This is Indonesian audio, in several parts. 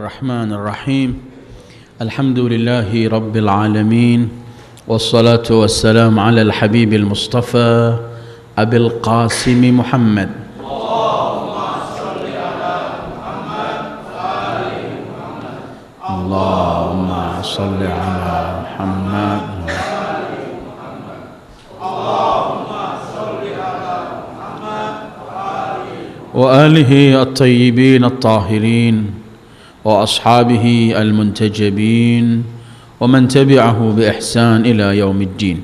الرحمن الرحيم الحمد لله رب العالمين والصلاة والسلام على الحبيب المصطفى أبي القاسم محمد اللهم صل على محمد وآله الطيبين الطاهرين وأصحابه المنتجبين ومن تبعه بإحسان إلى يوم الدين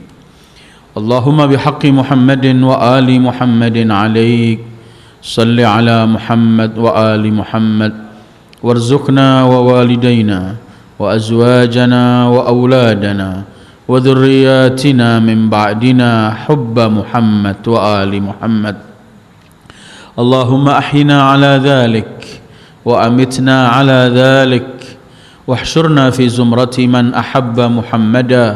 اللهم بحق محمد وآل محمد عليك صل على محمد وآل محمد وارزقنا ووالدينا وأزواجنا وأولادنا وذرياتنا من بعدنا حب محمد وآل محمد اللهم أحينا على ذلك وأمتنا على ذلك واحشرنا في زمرة من أحب محمدا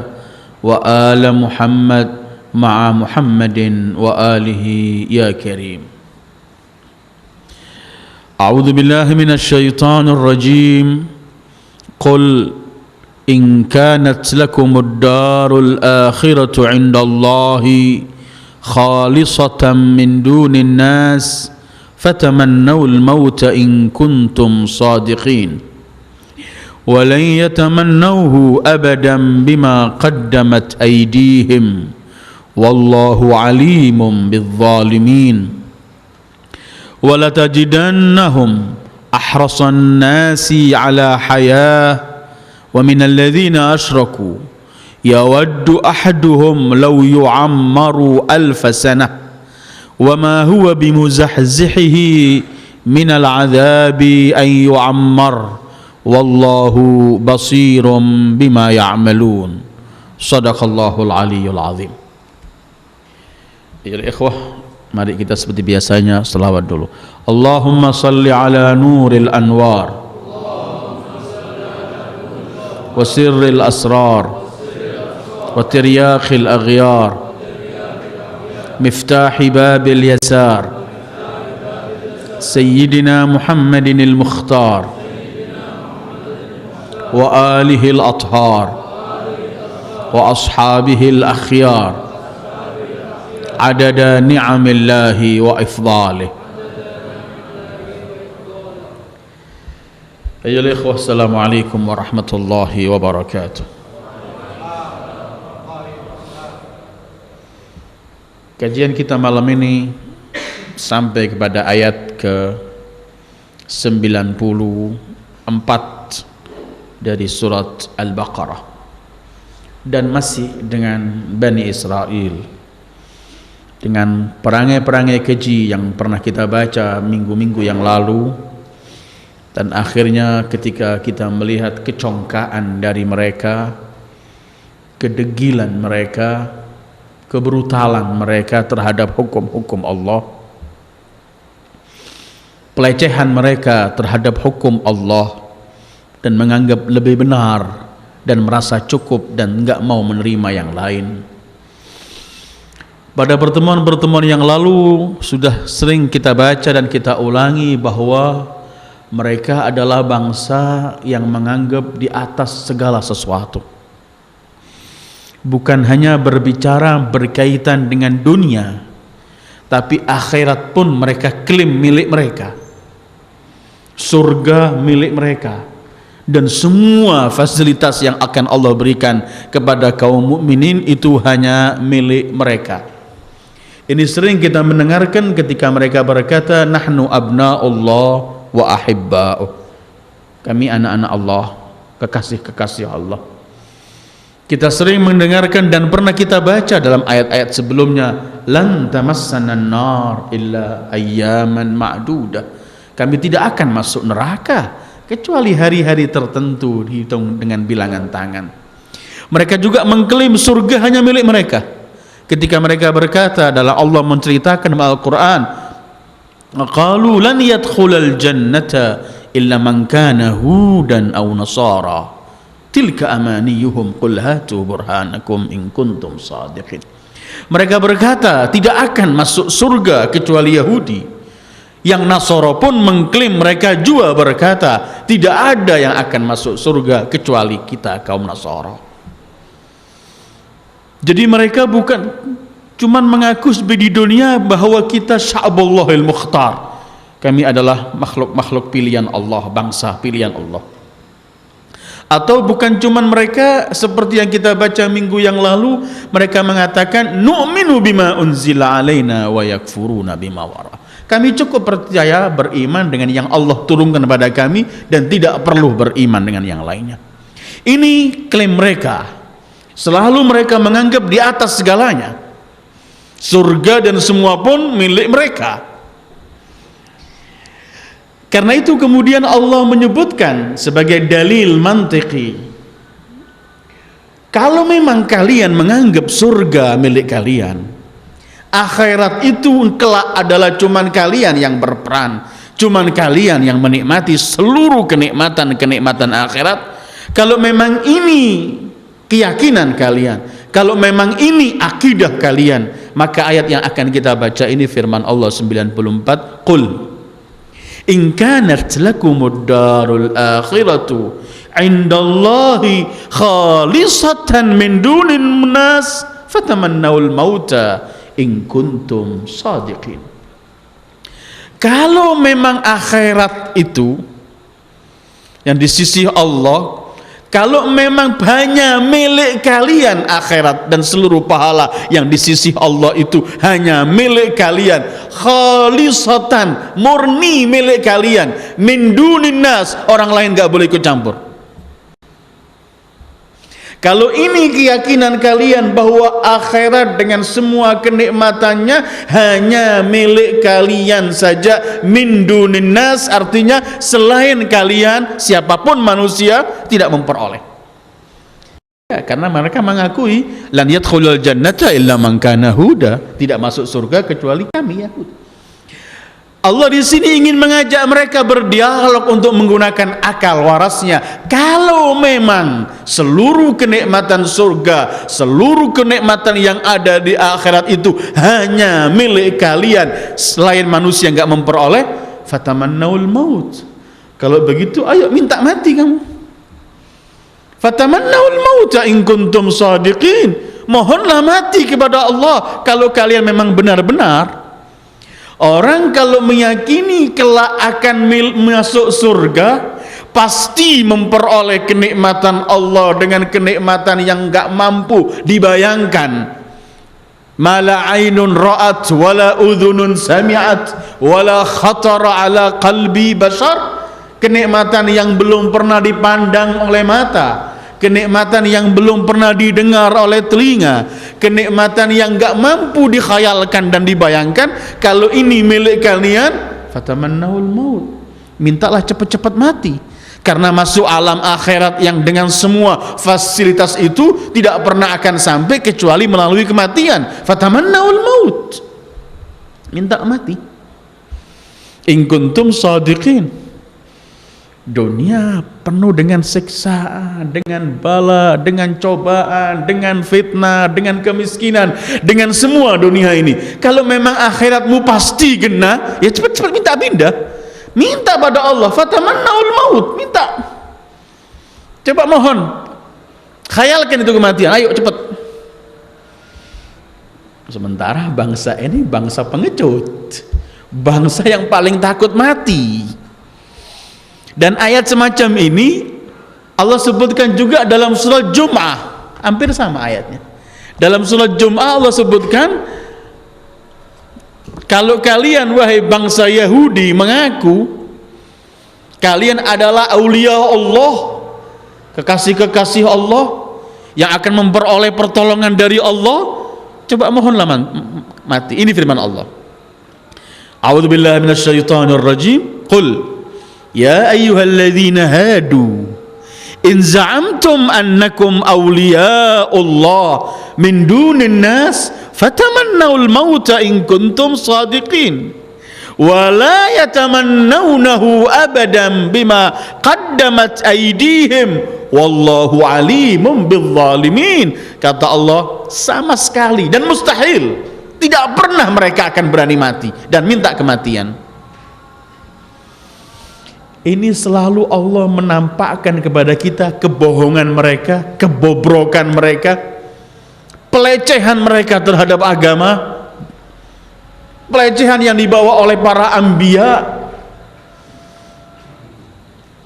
وآل محمد مع محمد وآله يا كريم أعوذ بالله من الشيطان الرجيم قل إن كانت لكم الدار الآخرة عند الله خالصة من دون الناس فتمنوا الموت إن كنتم صادقين ولن يتمنوه أبدا بما قدمت أيديهم والله عليم بالظالمين ولتجدنهم أحرص الناس على حياة ومن الذين أشركوا يود أحدهم لو يعمر 1000 سنة وما هو بمزحزحه من العذاب أن يعمر والله بصير بما يعملون صدق الله العلي العظيم. Ya ikhwah, mari kita seperti biasanya selawat dulu. Allahumma salli ala nuril anwar wa sirril asrar وترياخ الأغيار مفتاح باب اليسار سيدنا محمد المختار وآله الأطهار وأصحابه الأخيار عدد نعم الله وإفضاله. أيها الإخوة السلام عليكم ورحمة الله وبركاته. Kajian kita malam ini sampai kepada ayat ke-94 dari surat Al-Baqarah dan masih dengan Bani Israel, dengan perangai-perangai keji yang pernah kita baca minggu-minggu yang lalu, dan akhirnya ketika kita melihat kecongkaan dari mereka, kedegilan mereka, kebrutalan mereka terhadap hukum-hukum Allah, pelecehan mereka terhadap hukum Allah, dan menganggap lebih benar dan merasa cukup dan enggak mau menerima yang lain. Pada pertemuan-pertemuan yang lalu sudah sering kita baca dan kita ulangi bahwa mereka adalah bangsa yang menganggap di atas segala sesuatu. Bukan hanya berbicara berkaitan dengan dunia, tapi akhirat pun mereka klaim milik mereka, surga milik mereka, dan semua fasilitas yang akan Allah berikan kepada kaum mukminin itu hanya milik mereka. Ini sering kita mendengarkan ketika mereka berkata, nahnu abna'ullah wa ahibba'uh, kami anak-anak Allah, kekasih-kekasih Allah. Kita sering mendengarkan dan pernah kita baca dalam ayat-ayat sebelumnya, lan tamassana an-nar illa ayyaman ma'dudah, kami tidak akan masuk neraka kecuali hari-hari tertentu dihitung dengan bilangan tangan. Mereka juga mengklaim surga hanya milik mereka. Ketika mereka berkata, dalam Allah menceritakan dalam Al-Quran, qalu lan yadkhulal jannata illa man kana hudan aw nasara tilka amaniyuhum qul hatu burhanakum in kuntum sadiqin. Mereka berkata tidak akan masuk surga kecuali Yahudi Yang Nasara pun mengklaim mereka juga berkata, tidak ada yang akan masuk surga kecuali kita kaum Nasara. Jadi mereka bukan cuman mengaku di dunia bahwa kita sya'bullahil mukhtar. Kami adalah makhluk-makhluk pilihan Allah, bangsa pilihan Allah. Atau bukan cuman mereka seperti yang kita baca minggu yang lalu, mereka mengatakan nu'minu bima unzila alaina wa yakfuruna bima wara. Kami cukup percaya beriman dengan yang Allah turunkan kepada kami dan tidak perlu beriman dengan yang lainnya. Ini klaim mereka. Selalu mereka menganggap di atas segalanya. Surga dan semua pun milik mereka. Karena itu kemudian Allah menyebutkan sebagai dalil mantiki. Kalau memang kalian menganggap surga milik kalian, akhirat itu kelak adalah cuman kalian yang berperan, cuman kalian yang menikmati seluruh kenikmatan akhirat. Kalau memang ini keyakinan kalian, kalau memang ini akidah kalian, maka ayat yang akan kita baca ini firman Allah 94, qul in kanat lakumud darul akhiratu indallahi khalisatan min dunin nas fatamannawul mauta in kuntum sadiqin. Kalau memang akhirat itu yang di sisi Allah, kalau memang hanya milik kalian akhirat dan seluruh pahala yang di sisi Allah itu hanya milik kalian, khalisatan, murni milik kalian, min dunin nas, orang lain gak boleh ikut campur. Kalau ini keyakinan kalian bahwa akhirat dengan semua kenikmatannya hanya milik kalian saja, min dunin nas, artinya selain kalian siapapun manusia tidak memperoleh. Ya, karena mereka mengakui lan yadkhulul jannata illa man kana huda, tidak masuk surga kecuali kami Yahudi. Allah di sini ingin mengajak mereka berdialog untuk menggunakan akal warasnya. Kalau memang seluruh kenikmatan surga, seluruh kenikmatan yang ada di akhirat itu hanya milik kalian, selain manusia nggak memperoleh, fatamannaul maut. Kalau begitu, ayo minta mati kamu. Fatamannaul mauta in kuntum shadiqin. Mohonlah mati kepada Allah kalau kalian memang benar-benar. Orang kalau meyakini kelak akan masuk surga, pasti memperoleh kenikmatan Allah dengan kenikmatan yang enggak mampu dibayangkan. Mala ainun ra'at wala udhunun sami'at wala khatara ala qalbi bashar. Kenikmatan yang belum pernah dipandang oleh mata, kenikmatan yang belum pernah didengar oleh telinga, kenikmatan yang enggak mampu dikhayalkan dan dibayangkan. Kalau ini milik kalian, fatamannawul maut, mintalah cepat-cepat mati, karena masuk alam akhirat yang dengan semua fasilitas itu tidak pernah akan sampai kecuali melalui kematian. Fatamannawul maut, minta mati in kuntum shadiqin. Dunia penuh dengan siksaan, dengan bala, dengan cobaan, dengan fitnah, dengan kemiskinan, dengan semua dunia ini. Kalau memang akhiratmu pasti gena, ya cepat-cepat minta pindah, minta pada Allah, fatamannaul maut, minta, coba mohon, khayalkan itu kematian, ayo cepat. Sementara bangsa ini bangsa pengecut, bangsa yang paling takut mati. Dan ayat semacam ini Allah sebutkan juga dalam surah Jum'ah, hampir sama ayatnya. Dalam surah Jum'ah Allah sebutkan, kalau kalian wahai bangsa Yahudi mengaku kalian adalah aulia Allah, kekasih-kekasih Allah yang akan memperoleh pertolongan dari Allah, coba mohonlah mati. Ini firman Allah, a'udzubillahi minasyaitonir rajim, qul ya ayyuhalladzina hadu in za'amtum annakum awliya'ullah min dunin nas fatamannawul mauta in kuntum sadiqin wa la yatamannawnahu abadan bima qaddamat aydihim wallahu alimun bizzalimin. Kata Allah, sama sekali dan mustahil, tidak pernah mereka akan berani mati dan minta kematian. ini selalu Allah menampakkan kepada kita kebohongan mereka, kebobrokan mereka, pelecehan mereka terhadap agama, pelecehan yang dibawa oleh para anbiya.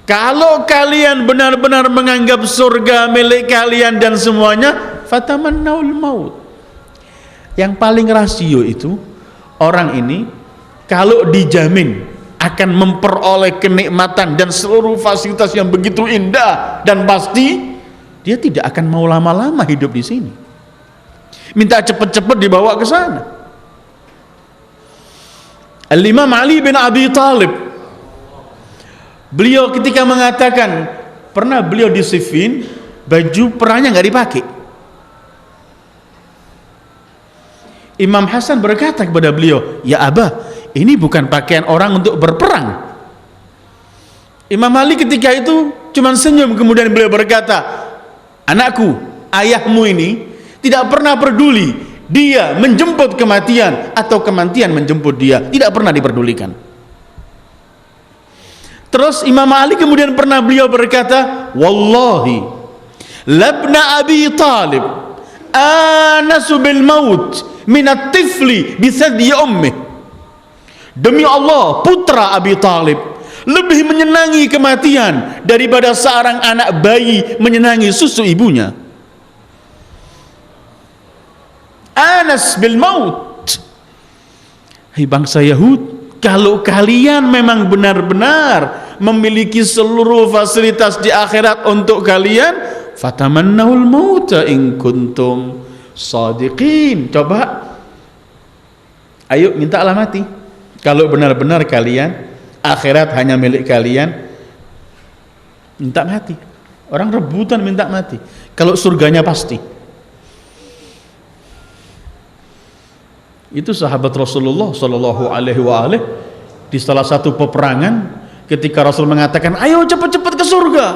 Kalau kalian benar-benar menganggap surga milik kalian dan semuanya, fatamannaul maut. Yang paling rasio itu, orang ini kalau dijamin akan memperoleh kenikmatan dan seluruh fasilitas yang begitu indah dan pasti, dia tidak akan mau lama-lama hidup di sini. Minta cepat-cepat dibawa ke sana. Al-Imam Ali bin Abi Thalib, beliau ketika mengatakan, pernah beliau di Siffin, baju perangnya nggak dipakai. Imam Hasan berkata kepada beliau, ya Abah, ini bukan pakaian orang untuk berperang. Imam Ali ketika itu cuma senyum, kemudian beliau berkata, anakku, ayahmu ini tidak pernah peduli dia menjemput kematian atau kematian menjemput dia, tidak pernah diperdulikan. Terus Imam Ali kemudian pernah beliau berkata, wallahi labna Abi Talib anasu bil maut minat tifli bisadyi ummih. Demi Allah, putra Abi Talib lebih menyenangi kematian daripada seorang anak bayi menyenangi susu ibunya. Anas bil maut. Hai bangsa Yahud, kalau kalian memang benar-benar memiliki seluruh fasilitas di akhirat untuk kalian, fatamannahul mauta in kuntum shadiqin. Coba, ayo mintalah mati. Kalau benar-benar kalian akhirat hanya milik kalian, minta mati. Orang rebutan minta mati. Kalau surganya pasti. Itu sahabat Rasulullah Shallallahu Alaihi Wasallam di salah satu peperangan, ketika Rasul mengatakan, ayo cepat-cepat ke surga.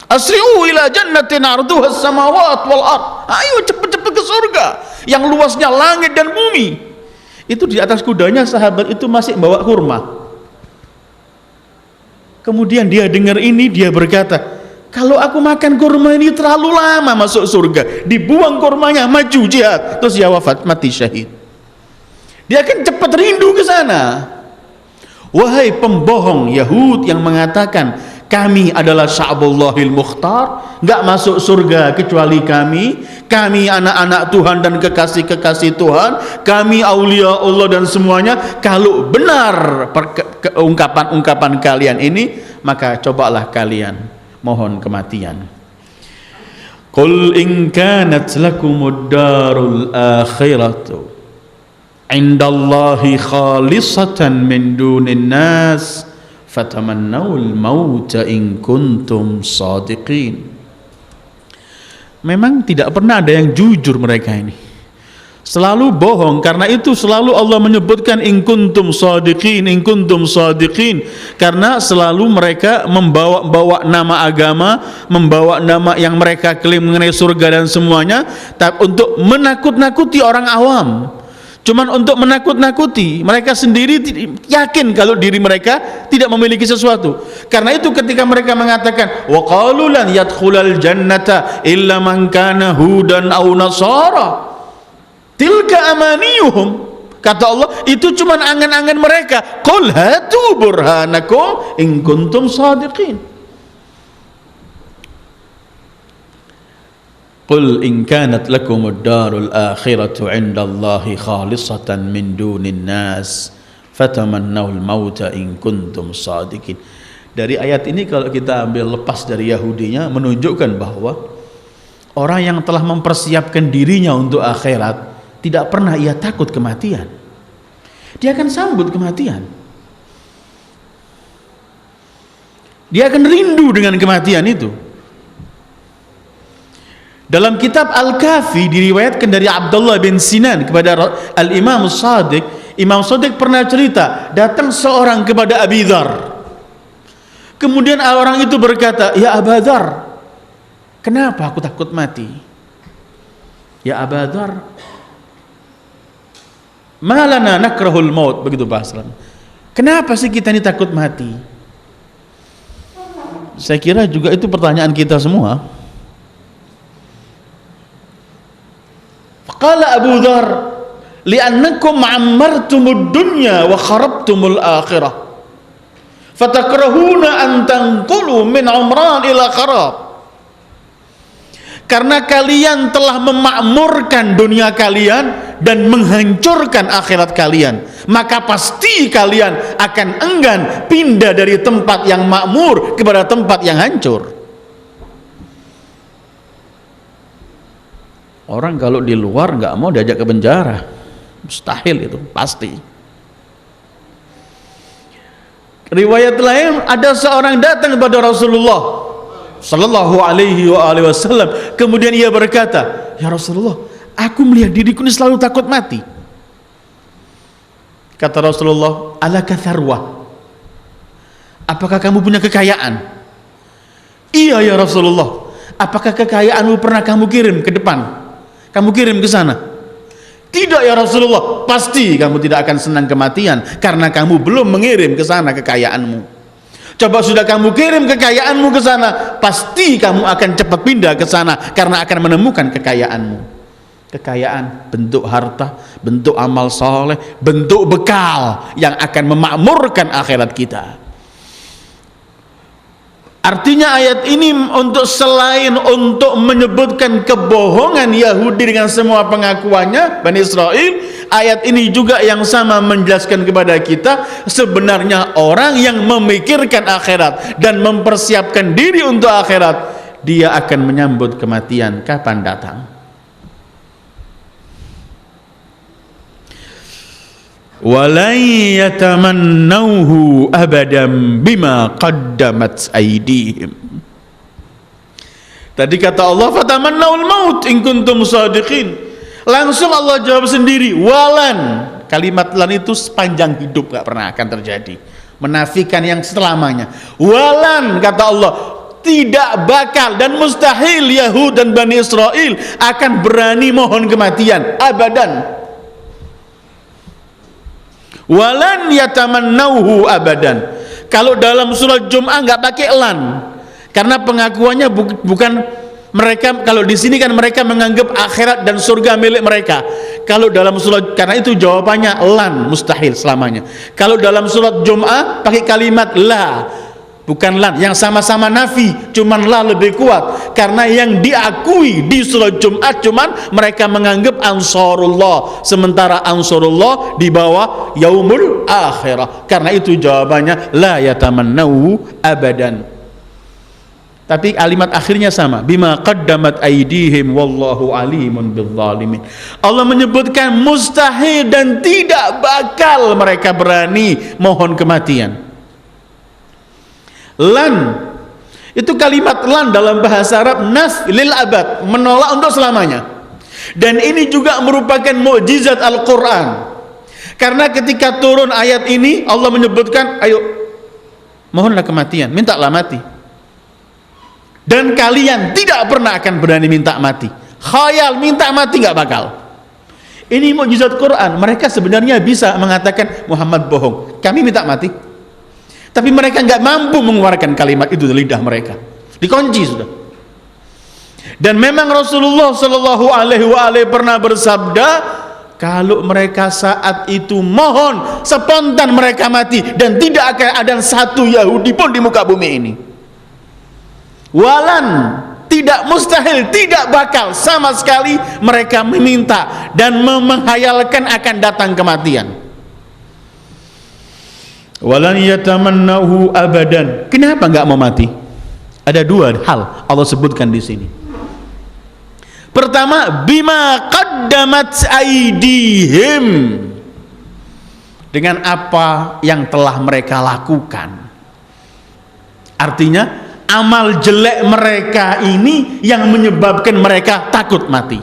Asri'u ila jannatin arduha as-samawat wal ard. Ayo cepat-cepat ke surga yang luasnya langit dan bumi. Itu di atas kudanya sahabat itu masih bawa kurma. Kemudian dia dengar ini, dia berkata, kalau aku makan kurma ini terlalu lama masuk surga. Dibuang kurmanya, maju jihad, terus dia wafat, mati syahid. Dia akan cepat rindu ke sana. Wahai pembohong Yahud yang mengatakan kami adalah Sya'bullahil Mukhtar, nggak masuk surga kecuali kami anak-anak Tuhan dan kekasih-kekasih Tuhan, kami aulia Allah dan semuanya. Kalau benar ungkapan-ungkapan kalian ini, maka cobalah kalian mohon kematian. Qul in kanat lakumud darul akhiratu indallahi khalisatan min dunin nas fatamannawul mauta in kuntum shadiqin. Memang tidak pernah ada yang jujur mereka ini, selalu bohong. Karena itu selalu Allah menyebutkan in kuntum shadiqin, in kuntum shadiqin, karena selalu mereka membawa nama agama, membawa nama yang mereka klaim mengenai surga dan semuanya, tapi untuk menakut-nakuti orang awam. Cuman untuk menakut-nakuti, mereka sendiri yakin kalau diri mereka tidak memiliki sesuatu. Karena itu ketika mereka mengatakan wa qalu lan yadkhulal jannata illa man kana hudan aw nasara tilka amaniyuhum, kata Allah, itu cuman angan-angan mereka. Qul hatu burhanakum in kuntum shadiqin. Qul in kanat lakumud darul akhiratu indallahi khalisatan min dunin nas fatamannawul mauta in kuntum shadiqin. Dari ayat ini kalau kita ambil lepas dari Yahudinya, menunjukkan bahwa orang yang telah mempersiapkan dirinya untuk akhirat tidak pernah ia takut kematian. Dia akan sambut kematian. Dia akan rindu dengan kematian itu. Dalam kitab Al-Kafi diriwayatkan dari Abdullah bin Sinan kepada Al-Imam Shadiq, Imam Shadiq pernah cerita, datang seorang kepada Abi Dzar. Kemudian orang itu berkata, ya Aba Dzar, kenapa aku takut mati? Ya Aba Dzar, malana nakrahul maut, begitu bahasa. Kenapa sih kita ini takut mati? Saya kira juga itu pertanyaan kita semua. Qala Abu Dzar, li'annakum ammartumud dunya wa kharabtumul akhirah. Fatakrahuna an tanqulu min umran ila kharab. Karena kalian telah memakmurkan dunia kalian dan menghancurkan akhirat kalian, maka pasti kalian akan enggan pindah dari tempat yang makmur kepada tempat yang hancur. Orang kalau di luar nggak mau diajak ke penjara, mustahil itu, pasti. Riwayat lain, ada seorang datang kepada Rasulullah sallallahu alaihi wasallam, kemudian ia berkata, "Ya Rasulullah, aku melihat diriku ini selalu takut mati." Kata Rasulullah, "Alaka tharwah? Apakah kamu punya kekayaan?" "Iya ya Rasulullah." "Apakah kekayaanmu pernah kamu kirim ke depan? Kamu kirim ke sana?" "Tidak ya Rasulullah." "Pasti kamu tidak akan senang kematian karena kamu belum mengirim ke sana kekayaanmu. Coba sudah kamu kirim kekayaanmu ke sana, pasti kamu akan cepat pindah ke sana karena akan menemukan kekayaanmu." Kekayaan bentuk harta, bentuk amal soleh, bentuk bekal yang akan memakmurkan akhirat kita. Artinya ayat ini untuk selain untuk menyebutkan kebohongan Yahudi dengan semua pengakuannya Bani Israel, ayat ini juga yang sama menjelaskan kepada kita sebenarnya orang yang memikirkan akhirat dan mempersiapkan diri untuk akhirat, dia akan menyambut kematian kapan datang. Walan yatamannauhu abadan bima qaddamat aydihim. Tadi kata Allah, fatamannaul maut in kuntum shadiqin. Langsung Allah jawab sendiri, walan. Kalimat lan itu sepanjang hidup gak pernah akan terjadi, menafikan yang selamanya. Walan, kata Allah, tidak bakal dan mustahil Yahud dan Bani Israel akan berani mohon kematian abadan. Walan yatamannauhu abadan. Kalau dalam surat Jum'ah nggak pakai lan, karena pengakuannya bukan mereka. Kalau di sini kan mereka menganggap akhirat dan surga milik mereka. Kalau dalam surat, karena itu jawabannya lan, mustahil selamanya. Kalau dalam surat Jum'ah pakai kalimat la, bukan lan, yang sama-sama nafi, cuman la lebih kuat, karena yang diakui di surat Jumat cuman mereka menganggap ansarullah, sementara ansarullah di bawah yaumul akhirah. Karena itu jawabannya la yatamannau abadan. Tapi kalimat akhirnya sama, bima qaddamat aydihim wallahu alimun bizzalimin. Allah menyebutkan mustahil dan tidak bakal mereka berani mohon kematian. Lan itu kalimat lan dalam bahasa Arab naf lil abad, menolak untuk selamanya. Dan ini juga merupakan mukjizat Al-Quran, karena ketika turun ayat ini Allah menyebutkan, ayo mohonlah kematian, mintalah mati, dan kalian tidak pernah akan berani minta mati. Khayal minta mati nggak bakal. Ini mukjizat Quran. Mereka sebenarnya bisa mengatakan Muhammad bohong, kami minta mati, tapi mereka nggak mampu mengeluarkan kalimat itu dari lidah mereka, dikunci sudah. Dan memang Rasulullah Shallallahu Alaihi Wasallam pernah bersabda, kalau mereka saat itu mohon, spontan mereka mati, dan tidak akan ada satu Yahudi pun di muka bumi ini. Walan, tidak mustahil, tidak bakal sama sekali mereka meminta dan menghayalkan akan datang kematian. Walan yatamannahu abadan. Kenapa enggak mau mati? Ada dua hal Allah sebutkan di sini. Pertama, bima qaddamat aydihim, dengan apa yang telah mereka lakukan. Artinya amal jelek mereka ini yang menyebabkan mereka takut mati.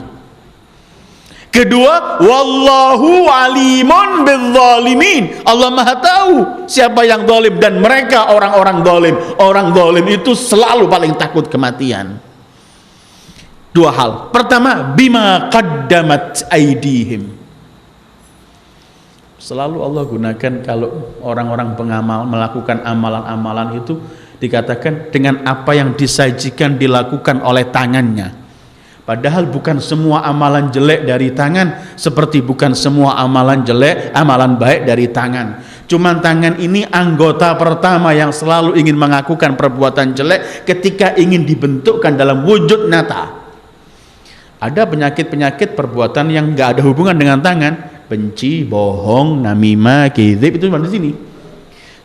Kedua, wallahu alimun bizzalimin. Allah Maha tahu siapa yang zalim, dan mereka orang-orang zalim. Orang zalim itu selalu paling takut kematian. Dua hal. Pertama, bima qaddamat aydihim. Selalu Allah gunakan kalau orang-orang pengamal melakukan amalan-amalan itu dikatakan dengan apa yang disajikan dilakukan oleh tangannya. Padahal bukan semua amalan jelek dari tangan, seperti bukan semua amalan jelek, amalan baik dari tangan. Cuman tangan ini anggota pertama yang selalu ingin mengakukan perbuatan jelek ketika ingin dibentukkan dalam wujud nyata. Ada penyakit-penyakit perbuatan yang nggak ada hubungan dengan tangan, benci, bohong, namimah, kizib, itu di sini.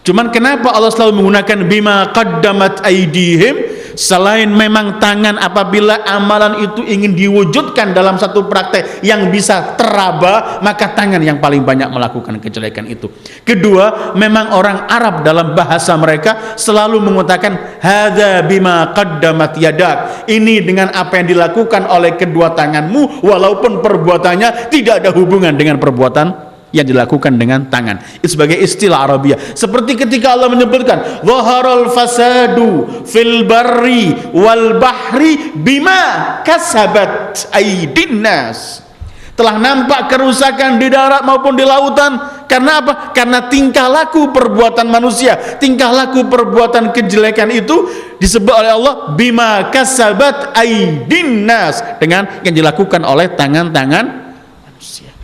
Cuman kenapa Allah selalu menggunakan bima qaddamat aydihim? Selain memang tangan, apabila amalan itu ingin diwujudkan dalam satu praktek yang bisa teraba, maka tangan yang paling banyak melakukan kejelekan itu. Kedua, memang orang Arab dalam bahasa mereka selalu mengatakan hadza bima qaddamat yadak. Ini dengan apa yang dilakukan oleh kedua tanganmu, walaupun perbuatannya tidak ada hubungan dengan perbuatan yang dilakukan dengan tangan. Itu sebagai istilah Arabiah. Seperti ketika Allah menyebutkan zaharal fasadu fil barri wal bahri bima kasabat aydin nas. Telah nampak kerusakan di darat maupun di lautan. Karena apa? Karena tingkah laku perbuatan manusia, tingkah laku perbuatan kejelekan itu disebut oleh Allah bima kasabat aydin nas, dengan yang dilakukan oleh tangan-tangan manusia.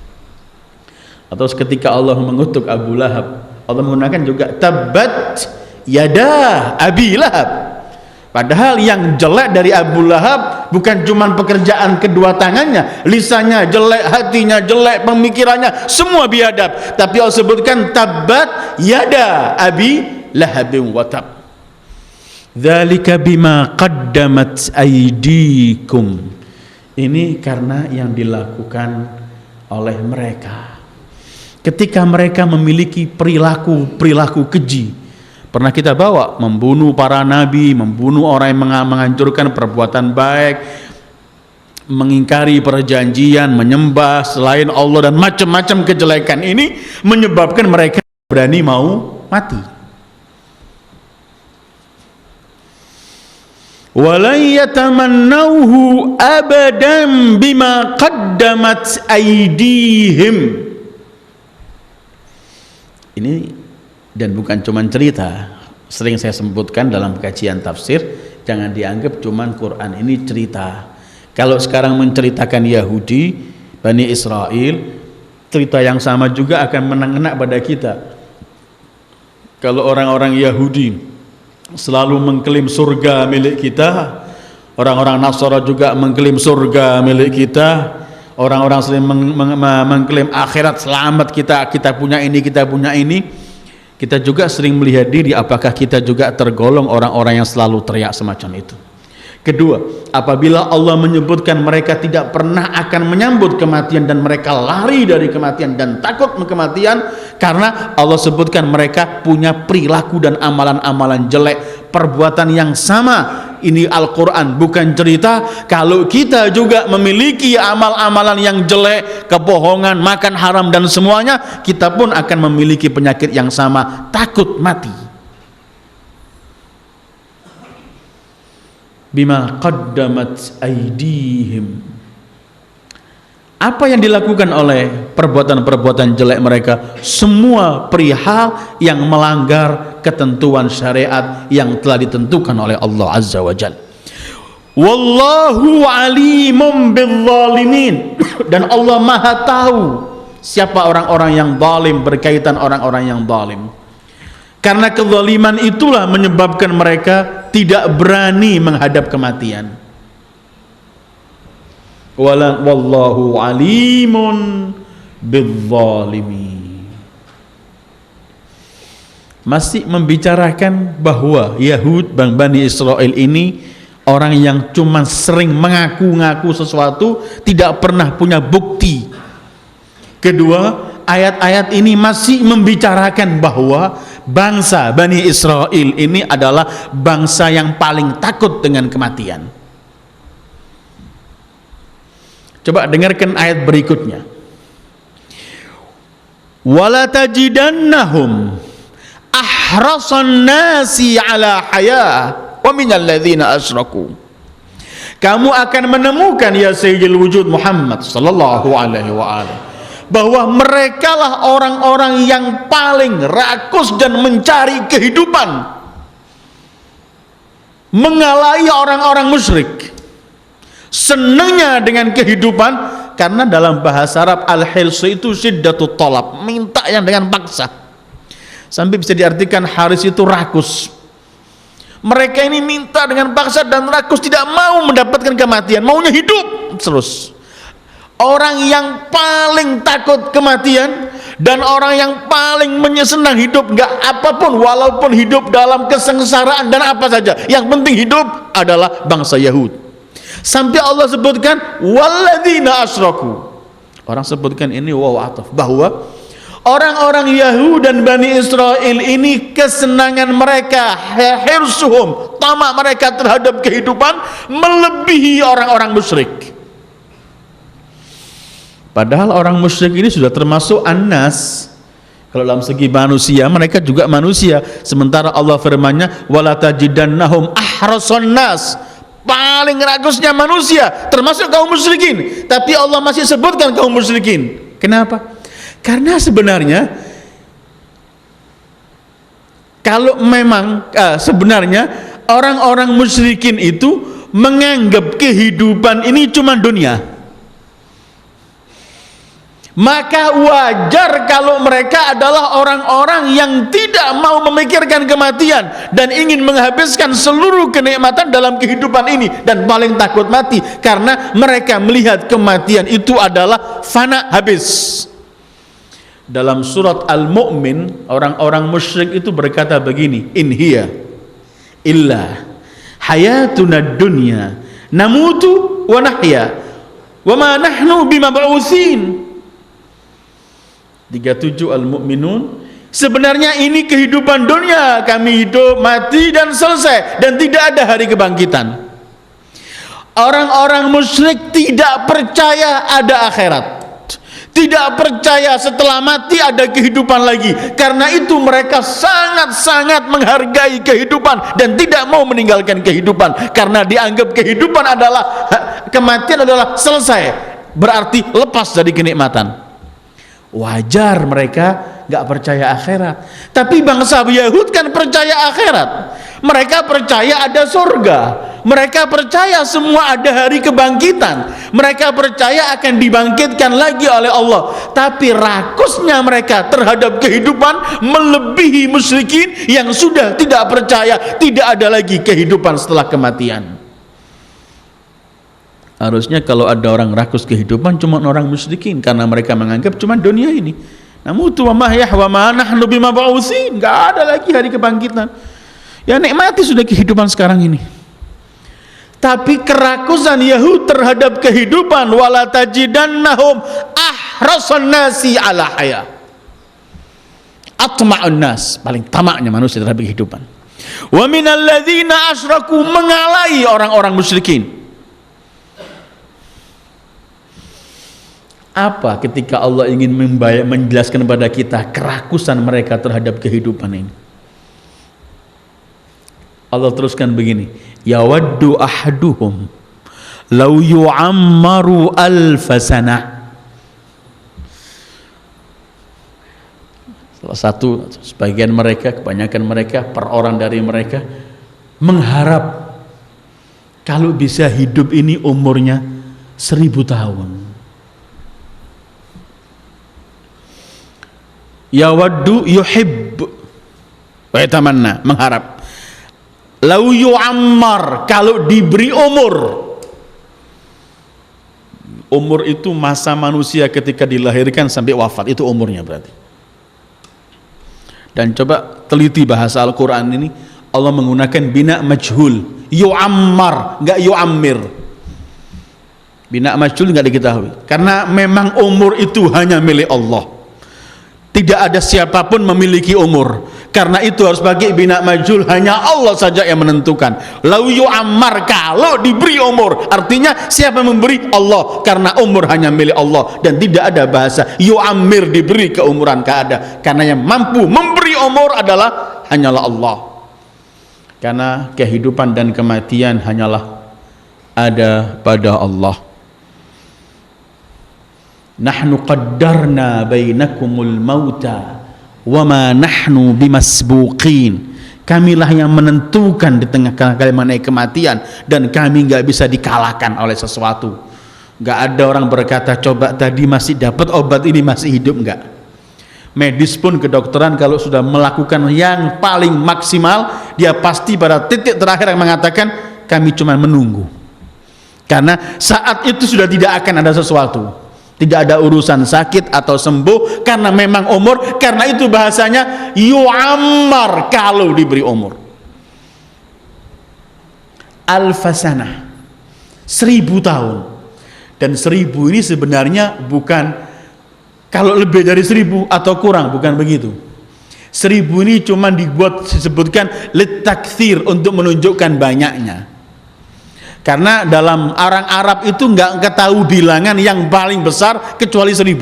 Atau ketika Allah mengutuk Abu Lahab, Allah menggunakan juga tabbat yada Abi Lahab. Padahal yang jelek dari Abu Lahab bukan cuma pekerjaan kedua tangannya, lisannya jelek, hatinya jelek, pemikirannya semua biadab. Tapi Allah sebutkan tabbat yada Abi Lahab wa tab. Dzalika bima qaddamat aydikum. Ini karena yang dilakukan oleh mereka. Ketika mereka memiliki perilaku keji, pernah kita bawa membunuh para nabi, membunuh orang yang menghancurkan perbuatan baik, mengingkari perjanjian, menyembah selain Allah, dan macam-macam kejelekan ini menyebabkan mereka berani mau mati. Walan yatamannauhu abadan bima qaddamat aydihim. Ini dan bukan cuma cerita, sering saya sebutkan dalam kajian tafsir, jangan dianggap cuma Quran ini cerita. Kalau sekarang menceritakan Yahudi, Bani Israel, cerita yang sama juga akan mengena pada kita. Kalau orang-orang Yahudi selalu mengklaim surga milik kita, orang-orang Nasara juga mengklaim surga milik kita, orang-orang sering mengklaim akhirat selamat, kita punya ini, kita punya ini. Kita juga sering melihat diri apakah kita juga tergolong orang-orang yang selalu teriak semacam itu. Kedua, apabila Allah menyebutkan mereka tidak pernah akan menyambut kematian dan mereka lari dari kematian dan takut kematian, karena Allah sebutkan mereka punya perilaku dan amalan-amalan jelek, perbuatan yang sama. Ini Al-Quran bukan cerita. Kalau kita juga memiliki amal-amalan yang jelek, kebohongan, makan haram dan semuanya, kita pun akan memiliki penyakit yang sama, takut mati. Bima qaddamat aydihim. Apa yang dilakukan oleh perbuatan-perbuatan jelek mereka? Semua perihal yang melanggar ketentuan syariat yang telah ditentukan oleh Allah Azza wa Jalla. Wallahu alimum bizzalimin. Dan Allah Maha tahu siapa orang-orang yang zalim, berkaitan orang-orang yang zalim. Karena kezaliman itulah menyebabkan mereka tidak berani menghadap kematian. Wallahu alimun bizzalimin. Masih membicarakan bahwa Yahud, Bani Israel ini orang yang cuma sering mengaku-ngaku sesuatu, tidak pernah punya bukti. Kedua, ayat-ayat ini masih membicarakan bahwa bangsa Bani Israel ini adalah bangsa yang paling takut dengan kematian. Coba dengarkan ayat berikutnya. Wala tajidannahum ahrasan nasi ala haya wa minal ladzina asyraku. Kamu akan menemukan ya Sayyidil Wujud Muhammad sallallahu alaihi wa alihi, bahwa merekalah orang-orang yang paling rakus dan mencari kehidupan mengalahi orang-orang musyrik. Senangnya dengan kehidupan, karena dalam bahasa Arab al-hilsu itu syiddatut talab, minta yang dengan paksa. Sampai bisa diartikan haris itu rakus. Mereka ini minta dengan paksa dan rakus, tidak mau mendapatkan kematian, maunya hidup terus. Orang yang paling takut kematian dan orang yang paling senang hidup, nggak apapun, walaupun hidup dalam kesengsaraan dan apa saja, yang penting hidup, adalah bangsa Yahud. Sampai Allah sebutkan walladzina asyraku. Orang sebutkan ini waw ataf, bahwa orang-orang Yahud dan Bani Israel ini kesenangan mereka, hirsuhum, tamak mereka terhadap kehidupan melebihi orang-orang musyrik. Padahal orang musyrik ini sudah termasuk annas. Kalau dalam segi manusia, mereka juga manusia. Sementara Allah firman-Nya, wala tajidannahum ahrasun nas, paling ragusnya manusia, termasuk kaum musyrikin. Tapi Allah masih sebutkan kaum musyrikin. Kenapa? Karena sebenarnya kalau memang sebenarnya orang-orang musyrikin itu menganggap kehidupan ini cuma dunia, maka wajar kalau mereka adalah orang-orang yang tidak mau memikirkan kematian dan ingin menghabiskan seluruh kenikmatan dalam kehidupan ini, dan paling takut mati karena mereka melihat kematian itu adalah fana, habis. Dalam surat Al-Mu'min, orang-orang musyrik itu berkata begini, in hiya illa hayatuna dunya namutu wa nahya wa ma nahnu bimab'utsin. 37 Al-Mu'minun, sebenarnya ini kehidupan dunia, kami hidup, mati dan selesai, dan tidak ada hari kebangkitan. Orang-orang musyrik tidak percaya ada akhirat, tidak percaya setelah mati ada kehidupan lagi. Karena itu mereka sangat-sangat menghargai kehidupan dan tidak mau meninggalkan kehidupan, karena dianggap kehidupan adalah, kematian adalah selesai, berarti lepas dari kenikmatan. Wajar mereka nggak percaya akhirat. Tapi bangsa Yahud kan percaya akhirat. Mereka percaya ada surga, mereka percaya semua ada hari kebangkitan, mereka percaya akan dibangkitkan lagi oleh Allah. Tapi rakusnya mereka terhadap kehidupan melebihi musyrikin yang sudah tidak percaya tidak ada lagi kehidupan setelah kematian. Harusnya kalau ada orang rakus kehidupan cuma orang musyrikin, karena mereka menganggap cuma dunia ini. Namutu wa mahyah wa ma nahnu bimab'utsin, enggak ada lagi hari kebangkitan. Ya nikmati sudah kehidupan sekarang ini. Tapi kerakusan Yahud terhadap kehidupan, wala tajidannahum ahrasun nasi ala haya, atma'un nas, paling tamaknya manusia terhadap kehidupan. Wa minal ladzina asyraku, mengalahi orang-orang musyrikin. Apa ketika Allah ingin menjelaskan kepada kita kerakusan mereka terhadap kehidupan ini? Allah teruskan begini, yawaddu ahaduhum law yu'ammaru alfasana. Salah satu, sebagian mereka, kebanyakan mereka, per orang dari mereka mengharap kalau bisa hidup ini umurnya 1000 tahun. Yawaddu yuhibb wa yatamanna, mengharap. Lau yu'ammar, kalau diberi umur. Umur itu masa manusia ketika dilahirkan sampai wafat, itu umurnya berarti. Dan coba teliti bahasa Al-Quran ini, Allah menggunakan bina majhul, yu'ammar, enggak yu'ammir. Bina majhul enggak diketahui, karena memang umur itu hanya milik Allah. Tidak ada siapapun memiliki umur. Karena itu harus pakai bina majhul, hanya Allah saja yang menentukan. Lau yu'ammar, kalau diberi umur, artinya siapa yang memberi? Allah, karena umur hanya milik Allah. Dan tidak ada bahasa yu'ammir, diberi keumuran, keada. Karena yang mampu memberi umur adalah hanyalah Allah. Karena kehidupan dan kematian hanyalah ada pada Allah. Nahnu qaddarna bainakumul mauta wa ma nahnu bimasbuqin. Kamilah yang menentukan di tengah kalian mengenai kematian, dan kami nggak bisa dikalahkan oleh sesuatu. Nggak ada orang berkata coba tadi masih dapat obat ini masih hidup, nggak. Medis pun, kedokteran kalau sudah melakukan yang paling maksimal, dia pasti pada titik terakhir yang mengatakan kami cuma menunggu, karena saat itu sudah tidak akan ada sesuatu. Tidak ada urusan sakit atau sembuh, karena memang umur. Karena itu bahasanya yu'ammar, kalau diberi umur. Alfasanah, 1000 tahun. Dan 1000 ini sebenarnya bukan kalau lebih dari 1000 atau kurang, bukan begitu. 1000 ini cuma dibuat, disebutkan litakthir, untuk menunjukkan banyaknya. Karena dalam orang Arab itu nggak ketahui bilangan yang paling besar kecuali 1000.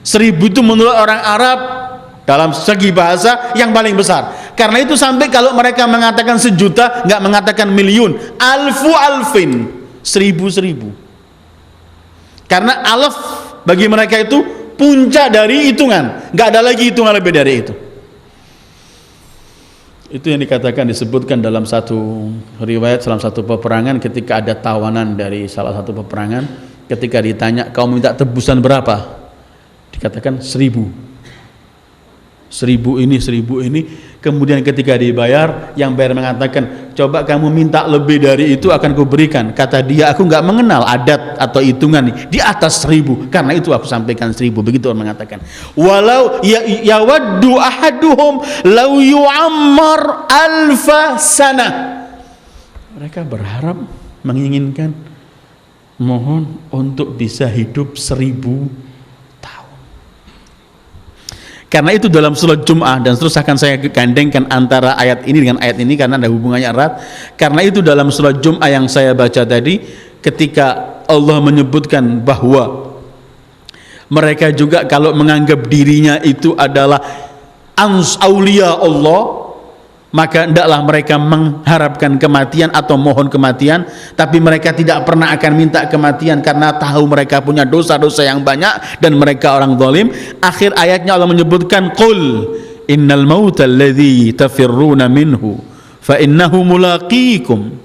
1000 itu menurut orang Arab dalam segi bahasa yang paling besar. Karena itu sampai kalau mereka mengatakan 1.000.000, nggak mengatakan miliun, alfu alfin, 1000. Karena alaf bagi mereka itu puncak dari hitungan, nggak ada lagi hitungan lebih dari itu. Itu yang dikatakan, disebutkan dalam satu riwayat, dalam satu peperangan, ketika ada tawanan dari salah satu peperangan, ketika ditanya kau minta tebusan berapa, dikatakan 1000. 1000 ini, kemudian ketika dibayar, yang bayar mengatakan coba kamu minta lebih dari itu akan kuberikan. Kata dia, aku nggak mengenal adat atau hitungan di atas 1000, karena itu aku sampaikan 1000. Begitu orang mengatakan. Walau yawaddu ahaduhum law yu'ammar alfa sana. Mereka berharap, menginginkan, mohon untuk bisa hidup 1000. Karena itu dalam surat Jum'ah, dan terus akan saya gandengkan antara ayat ini dengan ayat ini karena ada hubungannya erat. Karena itu dalam surat Jum'ah yang saya baca tadi, ketika Allah menyebutkan bahwa mereka juga kalau menganggap dirinya itu adalah aulia Allah, maka hendaklah mereka mengharapkan kematian atau mohon kematian, tapi mereka tidak pernah akan minta kematian karena tahu mereka punya dosa-dosa yang banyak dan mereka orang zalim. Akhir ayatnya Allah menyebutkan, qul innal mauta alladhi tafirruna minhu fa innahu mulaqikum.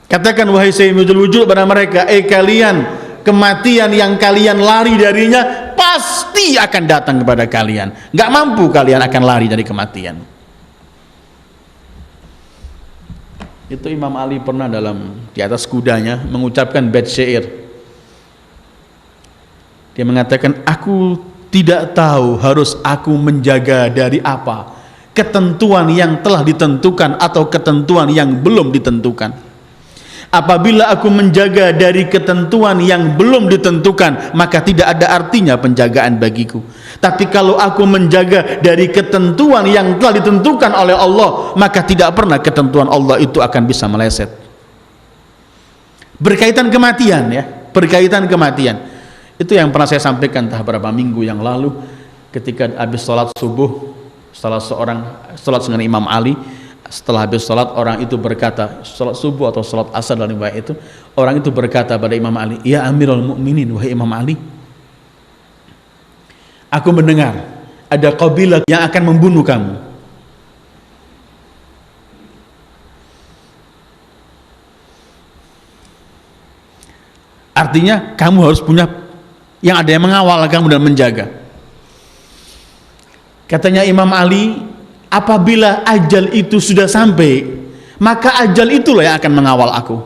Katakan wahai sayyidul wujud pada mereka, kalian, kematian yang kalian lari darinya pasti akan datang kepada kalian. Nggak mampu kalian akan lari dari kematian. Itu Imam Ali pernah di atas kudanya mengucapkan bait syair. Dia mengatakan, aku tidak tahu harus aku menjaga dari apa, ketentuan yang telah ditentukan atau ketentuan yang belum ditentukan. Apabila aku menjaga dari ketentuan yang belum ditentukan, maka tidak ada artinya penjagaan bagiku. Tapi kalau aku menjaga dari ketentuan yang telah ditentukan oleh Allah, maka tidak pernah ketentuan Allah itu akan bisa meleset. Berkaitan kematian, ya, berkaitan kematian. Itu yang pernah saya sampaikan beberapa minggu yang lalu, ketika habis sholat subuh, salah seorang sholat dengan Imam Ali. Setelah habis sholat, orang itu berkata, sholat subuh atau sholat asar dalam riwayat itu, orang itu berkata pada Imam Ali, ya Amirul Mukminin, wahai Imam Ali, aku mendengar ada kabilah yang akan membunuh kamu. Artinya kamu harus punya yang ada yang mengawal kamu dan menjaga. Katanya Imam Ali, apabila ajal itu sudah sampai, maka ajal itulah yang akan mengawal aku.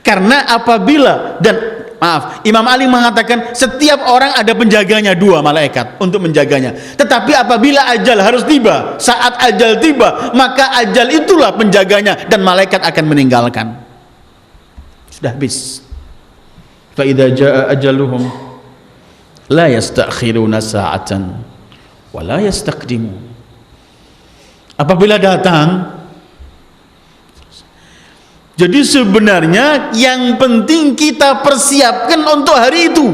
Karena apabila, dan maaf, Imam Ali mengatakan setiap orang ada penjaganya, 2 malaikat untuk menjaganya. Tetapi apabila ajal harus tiba, saat ajal tiba, maka ajal itulah penjaganya dan malaikat akan meninggalkan. Sudah habis. Fa idza jaa ajaluhum la yastakhiruna sa'atan wala yastaqdimu. Apabila datang, jadi sebenarnya yang penting kita persiapkan untuk hari itu.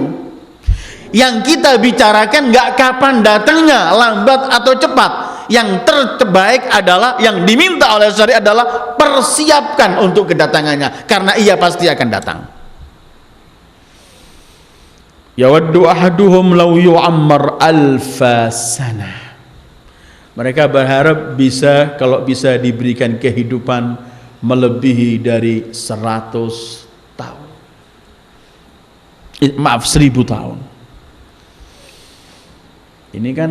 Yang kita bicarakan nggak kapan datangnya, lambat atau cepat. Yang terbaik adalah, yang diminta oleh syariat adalah persiapkan untuk kedatangannya, karena ia pasti akan datang. Yawaddu ahaduhum law yu'ammar alfa sanah. Mereka berharap kalau bisa diberikan kehidupan melebihi dari 100 tahun. Maaf, 1000 tahun. Ini kan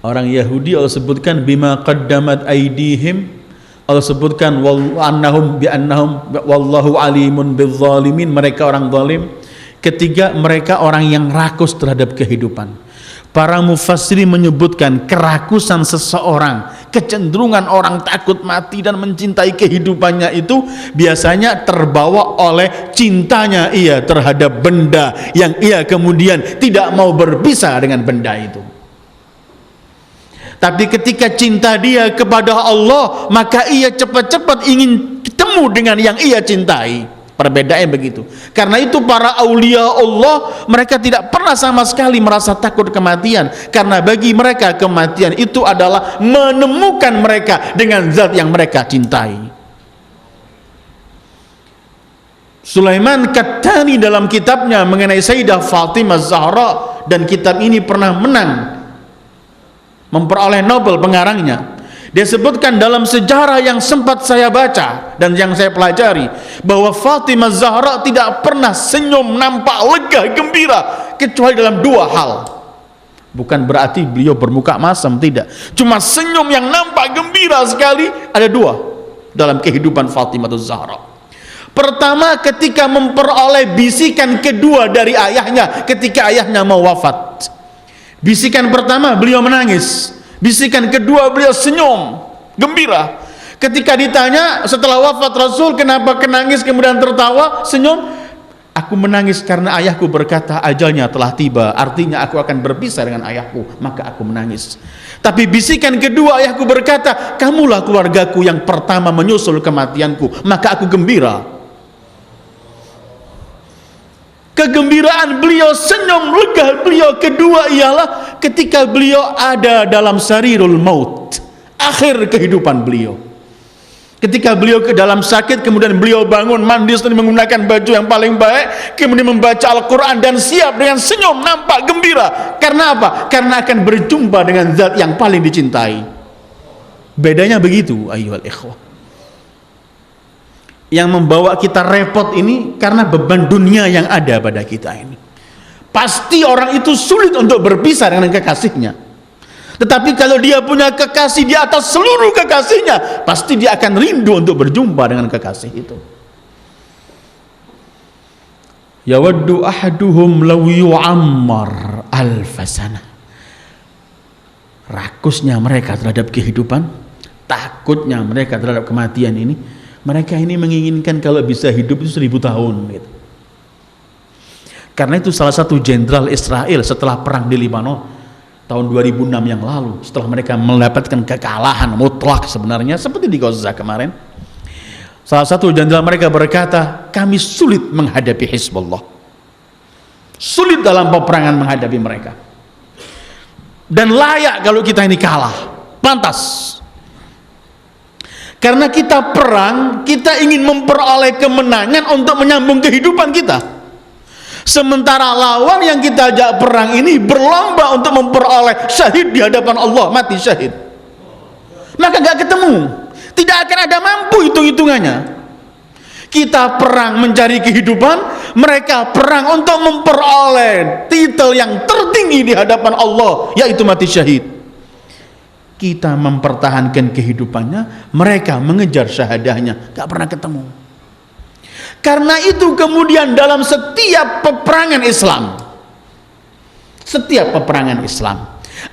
orang Yahudi Allah sebutkan bima qaddamat aydihim, Allah sebutkan wallahu alimun bizzalimin, mereka orang zalim. Ketiga, mereka orang yang rakus terhadap kehidupan. Para mufassirin menyebutkan kerakusan seseorang, kecenderungan orang takut mati dan mencintai kehidupannya itu biasanya terbawa oleh cintanya ia terhadap benda yang ia kemudian tidak mau berpisah dengan benda itu. Tapi ketika cinta dia kepada Allah, maka ia cepat-cepat ingin ketemu dengan yang ia cintai. Perbedaannya begitu. Karena itu para aulia Allah, mereka tidak pernah sama sekali merasa takut kematian, karena bagi mereka kematian itu adalah menemukan mereka dengan zat yang mereka cintai. Sulaiman Qattani dalam kitabnya mengenai Sayyidah Fatimah Zahra, dan kitab ini pernah memperoleh Nobel pengarangnya. Dia sebutkan dalam sejarah yang sempat saya baca dan yang saya pelajari, bahwa Fatimah Zahra tidak pernah senyum nampak lega gembira kecuali dalam 2 hal. Bukan berarti beliau bermuka masam, tidak. Cuma senyum yang nampak gembira sekali ada 2 dalam kehidupan Fatimah Zahra. Pertama, ketika memperoleh bisikan kedua dari ayahnya ketika ayahnya mau wafat. Bisikan pertama beliau menangis, bisikan kedua beliau senyum gembira. Ketika ditanya setelah wafat Rasul, kenapa menangis kemudian tertawa senyum? Aku menangis karena ayahku berkata ajalnya telah tiba, artinya aku akan berpisah dengan ayahku, maka aku menangis. Tapi bisikan kedua ayahku berkata, kamulah keluargaku yang pertama menyusul kematianku, maka aku gembira. Kegembiraan beliau, senyum lega beliau kedua ialah ketika beliau ada dalam sarirul maut, akhir kehidupan beliau. Ketika beliau ke dalam sakit, kemudian beliau bangun, mandi, menggunakan baju yang paling baik, kemudian membaca Al-Quran dan siap dengan senyum nampak gembira. Karena apa? Karena akan berjumpa dengan zat yang paling dicintai. Bedanya begitu, ayyuhal ikhwah. Yang membawa kita repot ini karena beban dunia yang ada pada kita ini. Pasti orang itu sulit untuk berpisah dengan kekasihnya. Tetapi kalau dia punya kekasih di atas seluruh kekasihnya, pasti dia akan rindu untuk berjumpa dengan kekasih itu. Yawaddu ahaduhum law yu'ammar alfasana. Rakusnya mereka terhadap kehidupan, takutnya mereka terhadap kematian ini, mereka ini menginginkan kalau bisa hidup itu 1000 tahun gitu. Karena itu salah satu jenderal Israel setelah perang di Lebanon tahun 2006 yang lalu, setelah mereka mendapatkan kekalahan mutlak sebenarnya seperti di Gaza kemarin, salah satu jenderal mereka berkata, kami sulit menghadapi Hizbullah, sulit dalam peperangan menghadapi mereka, dan layak kalau kita ini kalah, pantas. Karena kita perang, kita ingin memperoleh kemenangan untuk menyambung kehidupan kita. Sementara lawan yang kita ajak perang ini berlomba untuk memperoleh syahid di hadapan Allah, mati syahid. Maka gak ketemu, tidak akan ada mampu hitung-hitungannya. Kita perang mencari kehidupan, mereka perang untuk memperoleh titel yang tertinggi di hadapan Allah, yaitu mati syahid. Kita mempertahankan kehidupannya, mereka mengejar syahadahnya, gak pernah ketemu. Karena itu kemudian dalam setiap peperangan Islam,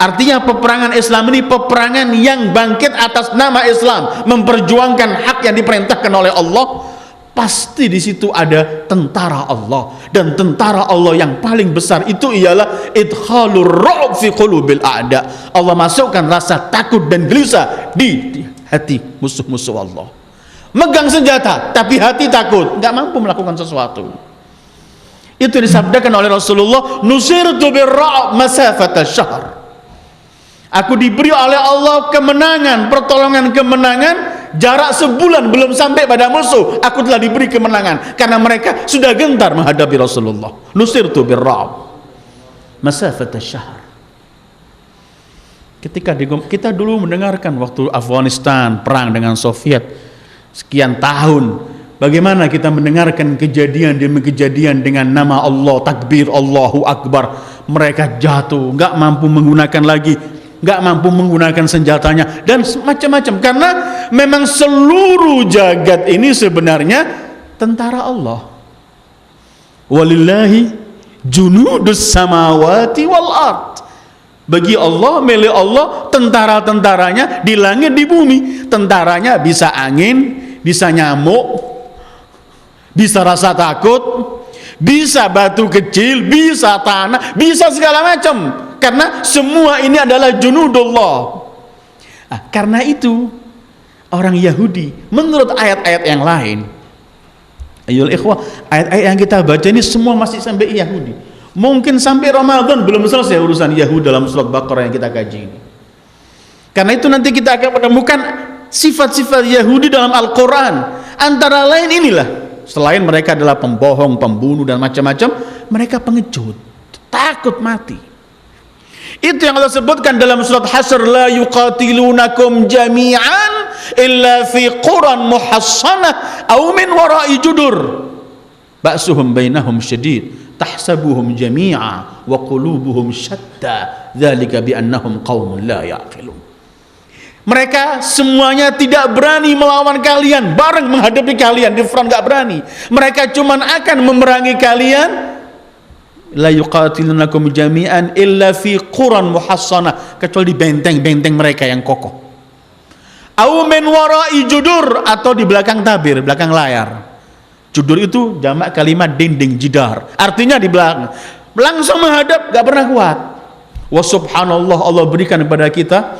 artinya peperangan Islam ini peperangan yang bangkit atas nama Islam, memperjuangkan hak yang diperintahkan oleh Allah, pasti di situ ada tentara Allah, dan tentara Allah yang paling besar itu ialah idkhalur ru'b fi qulubil a'da. Allah masukkan rasa takut dan gelisah di hati musuh-musuh Allah. Megang senjata tapi hati takut, nggak mampu melakukan sesuatu. Itu disabdakan oleh Rasulullah, nusirtu birru'b masafata syahr. Aku diberi oleh Allah kemenangan, pertolongan kemenangan jarak sebulan belum sampai pada musuh, aku telah diberi kemenangan karena mereka sudah gentar menghadapi Rasulullah. Nusirtu birru'b masafata syahr. Ketika kita dulu mendengarkan waktu Afghanistan perang dengan Soviet sekian tahun, bagaimana kita mendengarkan kejadian demi kejadian dengan nama Allah, takbir Allahu Akbar, mereka jatuh, nggak mampu menggunakan lagi, nggak mampu menggunakan senjatanya dan macam-macam, karena memang seluruh jagat ini sebenarnya tentara Allah. Walillahi junudus samawati wal ard. Bagi Allah, milik Allah, tentara-tentaranya di langit di bumi. Tentaranya bisa angin, bisa nyamuk, bisa rasa takut, bisa batu kecil, bisa tanah, bisa segala macam. Karena semua ini adalah junudullah. Nah, karena itu orang Yahudi menurut ayat-ayat yang lain, ayolah ikhwah, ayat-ayat yang kita baca ini semua masih sampai Yahudi. Mungkin sampai Ramadan belum selesai urusan Yahudi dalam surat Baqarah yang kita kaji ini. Karena itu nanti kita akan menemukan sifat-sifat Yahudi dalam Al-Quran. Antara lain inilah, selain mereka adalah pembohong, pembunuh dan macam-macam, mereka pengecut, takut mati. Itu yang Allah sebutkan dalam surat Hasr, la yuqatilunakum jami'an illa fi quran muhassanah aw min wara'i judur ba'suhum bainahum syadid tahsabuhum jami'a wa qulubuhum syatta dzalika bi annahum qaumun la ya'qilun. Mereka semuanya tidak berani melawan kalian, bareng menghadapi kalian di front, enggak berani. Mereka cuma akan memerangi kalian, la yuqatilunakum jami'an illa fi quran muhassanah, kecuali di benteng-benteng mereka yang kokoh. Au min wara'i judur, atau di belakang tabir, belakang layar. Judur itu jamak kalimat dinding, jidar, artinya di belakang, langsung menghadap, gak pernah kuat. Wa subhanallah, Allah berikan kepada kita,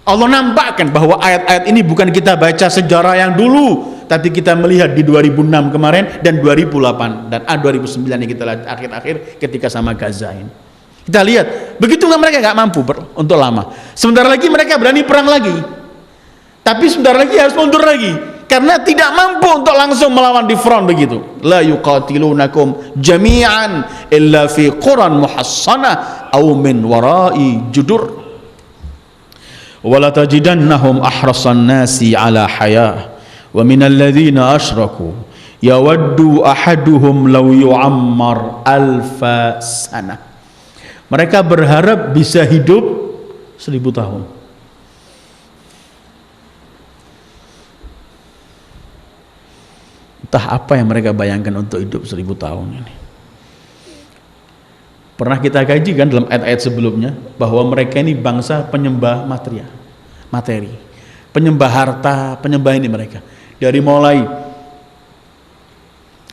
Allah nampakkan bahwa ayat-ayat ini bukan kita baca sejarah yang dulu, tapi kita melihat di 2006 kemarin dan 2008 dan 2009 yang kita lihat akhir-akhir ketika sama Gaza ini. Kita lihat, begitu mereka gak mampu untuk lama. Sebentar lagi mereka berani perang lagi, tapi sebentar lagi harus mundur lagi, karena tidak mampu untuk langsung melawan di front begitu. La yuqatilunakum jami'an illa fi quran muhassanah aw min wara'i judur wala tajidannahum ahrasan nasi ala haya wa minal ladzina asyraku yawaddu ahaduhum law yu'ammar alfa sana. Mereka berharap bisa hidup 1000 tahun. Entah apa yang mereka bayangkan untuk hidup 1000 tahun ini. Pernah kita kaji kan dalam ayat-ayat sebelumnya bahwa mereka ini bangsa penyembah materi, penyembah harta, penyembah ini mereka. Dari mulai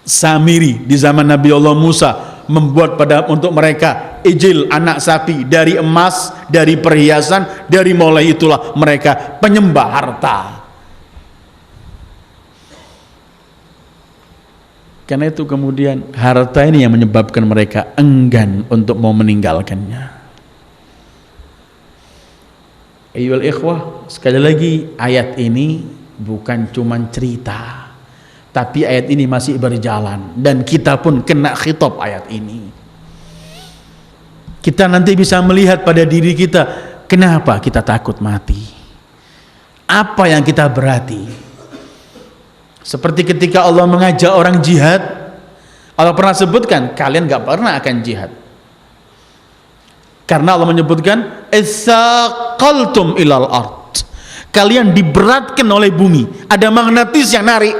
Samiri di zaman Nabi Allah Musa membuat untuk mereka ijil, anak sapi dari emas, dari perhiasan, dari mulai itulah mereka penyembah harta. Karena itu kemudian harta ini yang menyebabkan mereka enggan untuk mau meninggalkannya. Ayyuhal ikhwah, sekali lagi ayat ini bukan cuma cerita, tapi ayat ini masih berjalan dan kita pun kena khitab ayat ini. Kita nanti bisa melihat pada diri kita, kenapa kita takut mati? Apa yang kita berarti? Seperti ketika Allah mengajak orang jihad, Allah pernah sebutkan kalian gak pernah akan jihad, karena Allah menyebutkan itsaqaltum ilal ard, kalian diberatkan oleh bumi, ada magnetis yang narik.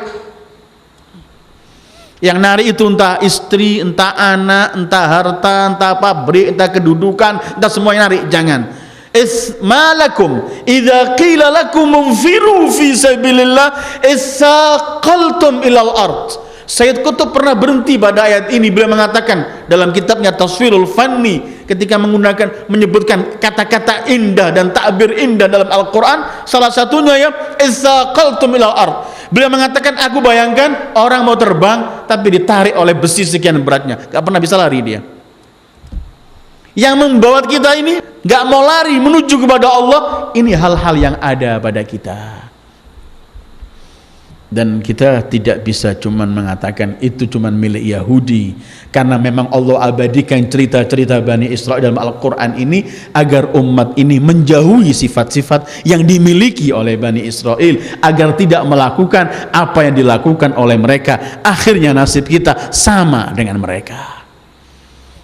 Yang narik itu entah istri, entah anak, entah harta, entah pabrik, entah kedudukan, entah semuanya narik. Jangan. Ismalakum idza qila lakum munfiru fi sabilillah itsaqaltum ilal ard. Sayyid Qutb pernah berhenti pada ayat ini, beliau mengatakan dalam kitabnya Tasfirul Fanni, ketika menyebutkan kata-kata indah dan takbir indah dalam Al-Quran, salah satunya ya itsaqaltum ilal ard. Beliau mengatakan, aku bayangkan orang mau terbang tapi ditarik oleh besi sekian beratnya, gak pernah bisa lari dia. Yang membawa kita ini gak mau lari menuju kepada Allah, ini hal-hal yang ada pada kita. Dan kita tidak bisa cuman mengatakan itu cuman milik Yahudi, karena memang Allah abadikan cerita-cerita Bani Israil dalam Al-Quran ini agar umat ini menjauhi sifat-sifat yang dimiliki oleh Bani Israil, agar tidak melakukan apa yang dilakukan oleh mereka. Akhirnya nasib kita sama dengan mereka.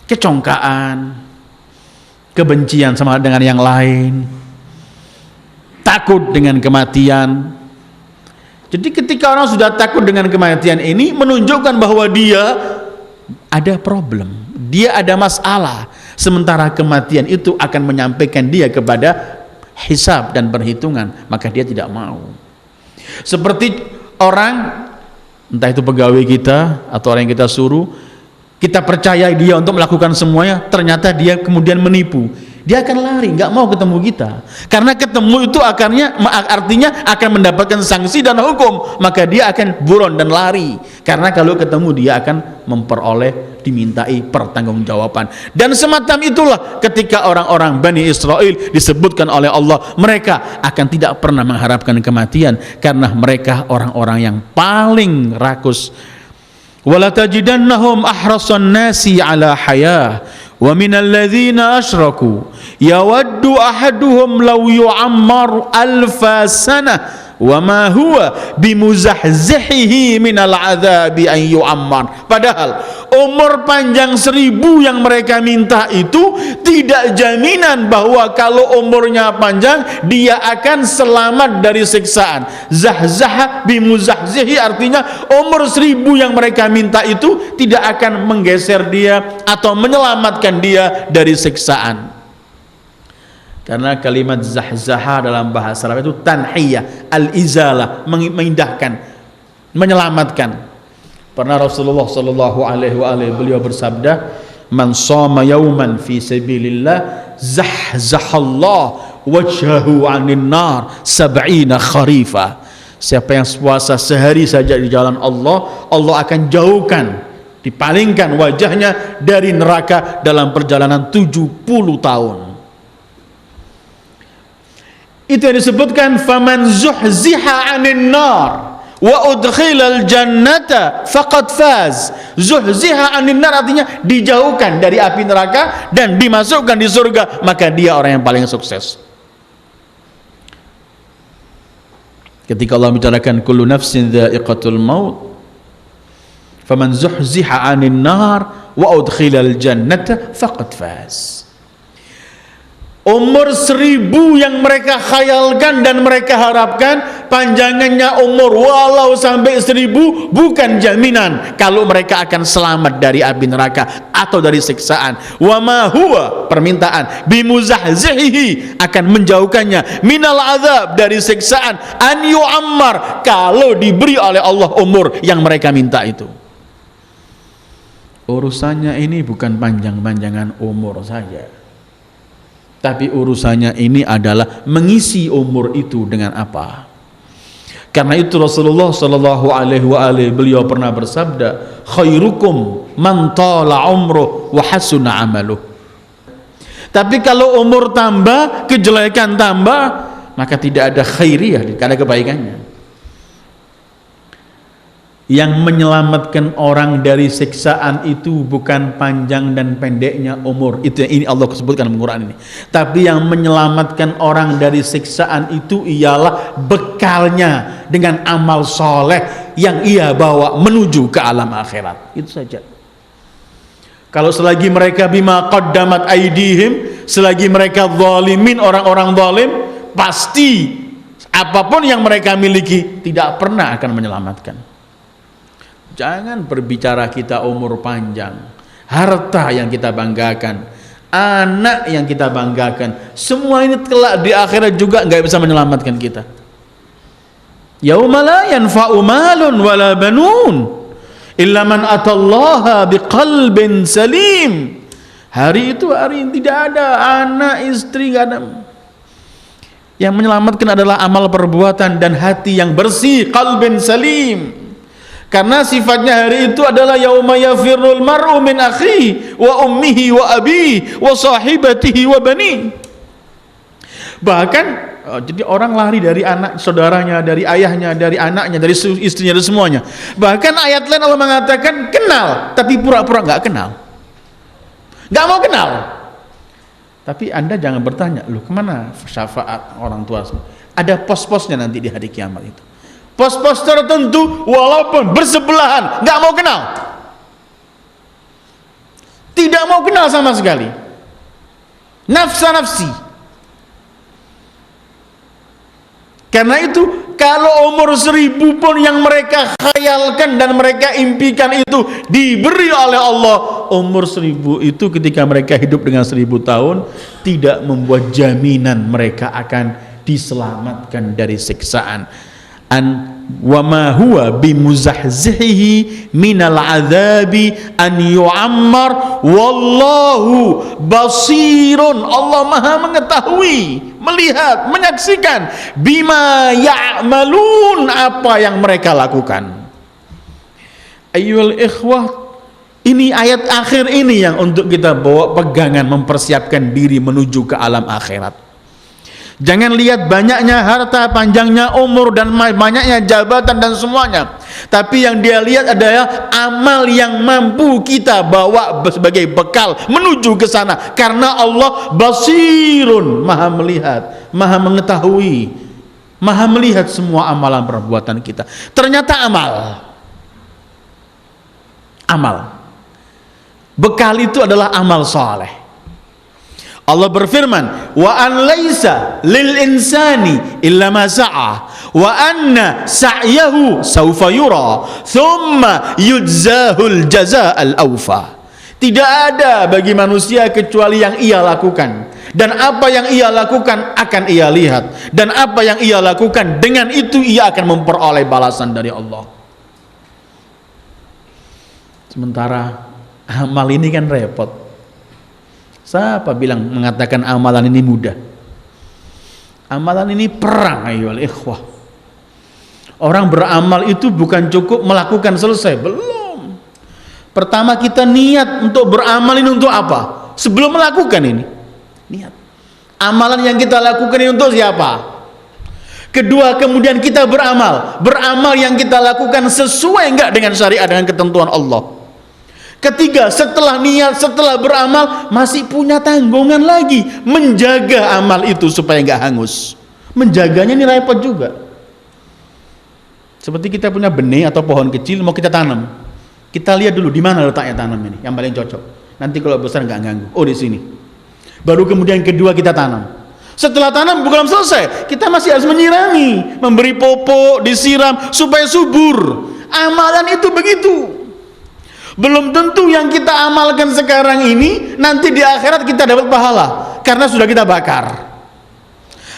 Kecongkaan, kebencian sama dengan yang lain, takut dengan kematian. Jadi ketika orang sudah takut dengan kematian ini menunjukkan bahwa dia ada problem, dia ada masalah. Sementara kematian itu akan menyampaikan dia kepada hisab dan perhitungan, maka dia tidak mau. Seperti orang, entah itu pegawai kita atau orang yang kita suruh, kita percaya dia untuk melakukan semuanya, ternyata dia kemudian menipu. Dia akan lari, nggak mau ketemu kita, karena ketemu itu artinya akan mendapatkan sanksi dan hukum, maka dia akan buron dan lari, karena kalau ketemu dia akan memperoleh, dimintai pertanggungjawaban. Dan semacam itulah ketika orang-orang Bani Israil disebutkan oleh Allah, mereka akan tidak pernah mengharapkan kematian, karena mereka orang-orang yang paling rakus. Wala tajidannahum ahrasan nasi ala hayah wa minal ladzina asyraku yawaddu ahaduhum law yu'ammar alfa sanah wa ma huwa bimuzahzihihi minal adzabi an yu'ammar. Padahal umur panjang 1000 yang mereka minta itu tidak jaminan bahwa kalau umurnya panjang dia akan selamat dari siksaan. Zahzah bimuzahzihi artinya umur 1000 yang mereka minta itu tidak akan menggeser dia atau menyelamatkan dia dari siksaan. Karena kalimat zahzaha dalam bahasa Arab itu tanhiyah, al-izalah, mengindahkan, menyelamatkan. Pernah Rasulullah sallallahu alaihi wasallam beliau bersabda, "Man shoma yauman fi sabilillah zahzahallah wajhahu 'anil nar 70 kharifa." Siapa yang puasa sehari saja di jalan Allah, Allah akan jauhkan, dipalingkan wajahnya dari neraka dalam perjalanan 70 tahun. Itu yang disebutkan faman zuhziha 'anil nar wa udkhilal jannata faqad faz. Zuhziha 'anil nar artinya dijauhkan dari api neraka dan dimasukkan di surga, maka dia orang yang paling sukses. Ketika Allah bicarakan kullu nafsin dha'iqatul maut, faman zuhziha 'anil nar wa udkhilal jannata faqad faz. Umur 1000 yang mereka khayalkan dan mereka harapkan, panjangannya umur walau sampai 1000 bukan jaminan kalau mereka akan selamat dari api neraka atau dari siksaan. Wa ma huwa, permintaan, bimuzahzihi, akan menjauhkannya, minal azab, dari siksaan, an yu'ammar, kalau diberi oleh Allah umur yang mereka minta itu. Urusannya ini bukan panjang-panjangan umur saja, tapi urusannya ini adalah mengisi umur itu dengan apa. Karena itu Rasulullah sallallahu alaihi wasallam beliau pernah bersabda, khairukum man tala umruh wa hasuna amaluh. Tapi kalau umur tambah, kejelekan tambah, maka tidak ada khairiyah, tidak ada kebaikannya. Yang menyelamatkan orang dari siksaan itu bukan panjang dan pendeknya umur, itu yang ini Allah sebutkan dalam Quran ini. Tapi yang menyelamatkan orang dari siksaan itu ialah bekalnya dengan amal soleh yang ia bawa menuju ke alam akhirat. Itu saja. Kalau selagi mereka bima qaddamat aidihim, selagi mereka zalimin, orang-orang zalim, pasti apapun yang mereka miliki tidak pernah akan menyelamatkan. Jangan berbicara kita umur panjang, harta yang kita banggakan, anak yang kita banggakan, semua ini kelak di akhirat juga nggak bisa menyelamatkan kita. Yauma la yanfa'u malun wala banun illa man atallaha biqalbin salim. Hari itu hari yang tidak ada anak, istri, nggak ada. Yang menyelamatkan adalah amal perbuatan dan hati yang bersih, qalbin salim. Karena sifatnya hari itu adalah yauma yafirrul mar'u min akhihi wa ummihi wa abihi wa sahibatihi wa bani. Bahkan Jadi orang lari dari anak saudaranya, dari ayahnya, dari anaknya, dari istrinya, dari semuanya. Bahkan ayat lain Allah mengatakan kenal, tapi pura-pura nggak kenal, nggak mau kenal. Tapi Anda jangan bertanya, loh kemana syafaat orang tua? Ada pos-posnya nanti di hari kiamat itu. Pos-pos tertentu walaupun bersebelahan nggak mau kenal, tidak mau kenal sama sekali, nafsa-nafsi. Karena itu kalau umur 1000 pun yang mereka khayalkan dan mereka impikan itu diberi oleh Allah, umur 1000 itu ketika mereka hidup dengan 1000 tahun tidak membuat jaminan mereka akan diselamatkan dari siksaan. Wa ma huwa bimuzahzihi minal adzabi an yu'ammar wallahu basirun. Allah Maha mengetahui, melihat, menyaksikan bima ya'malun, apa yang mereka lakukan. Ayyuhal ikhwah, ini ayat akhir ini yang untuk kita bawa pegangan, mempersiapkan diri menuju ke alam akhirat. Jangan lihat banyaknya harta, panjangnya umur, dan banyaknya jabatan dan semuanya. Tapi yang dia lihat adalah amal yang mampu kita bawa sebagai bekal menuju ke sana. Karena Allah basirun, maha melihat, maha mengetahui, maha melihat semua amalan perbuatan kita. Ternyata amal bekal itu adalah amal soleh. Allah berfirman, wa an laisa lil insani illa ma sa'a wa anna sa'yahu sawfa yura thumma yujzahul jazaa'al awfa. Tidak ada bagi manusia kecuali yang ia lakukan, dan apa yang ia lakukan akan ia lihat, dan apa yang ia lakukan dengan itu ia akan memperoleh balasan dari Allah. Sementara amal ini kan repot. Siapa bilang mengatakan amalan ini mudah? Amalan ini perang, ayyuhal ikhwah. Orang beramal itu bukan cukup melakukan selesai, belum. Pertama kita niat untuk beramal ini untuk apa? Sebelum melakukan ini, niat. Amalan yang kita lakukan ini untuk siapa? Kedua, kemudian kita beramal. Beramal yang kita lakukan sesuai enggak dengan syariat, dengan ketentuan Allah? Ketiga, setelah niat, setelah beramal, masih punya tanggungan lagi menjaga amal itu supaya nggak hangus. Menjaganya ini repot juga. Seperti kita punya benih atau pohon kecil mau kita tanam, kita lihat dulu di mana letaknya tanam ini yang paling cocok. Nanti kalau besar nggak ganggu. Oh, di sini. Baru kemudian kedua kita tanam. Setelah tanam belum selesai, kita masih harus menyirami, memberi pupuk, disiram supaya subur. Amalan itu begitu. Belum tentu yang kita amalkan sekarang ini nanti di akhirat kita dapat pahala karena sudah kita bakar.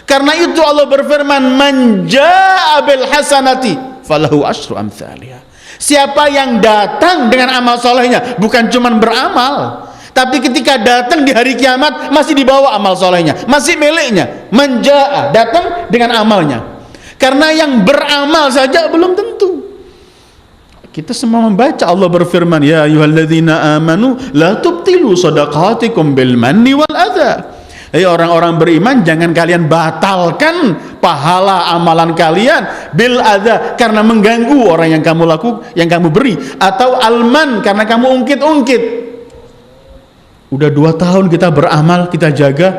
Karena itu Allah berfirman, man jaa bil hasanati falahu asyru amsalihha. Siapa yang datang dengan amal solehnya, bukan cuma beramal, tapi ketika datang di hari kiamat masih dibawa amal solehnya, masih miliknya. Man jaa, datang dengan amalnya. Karena yang beramal saja belum tentu. Kita semua membaca Allah berfirman, ya ayyuhalladzina amanu la tubtilu shadaqatikum bil manni wal adza. Hai orang-orang beriman, jangan kalian batalkan pahala amalan kalian bil adza, karena mengganggu orang yang kamu yang kamu beri, atau alman, karena kamu ungkit-ungkit. Udah 2 tahun kita beramal, kita jaga,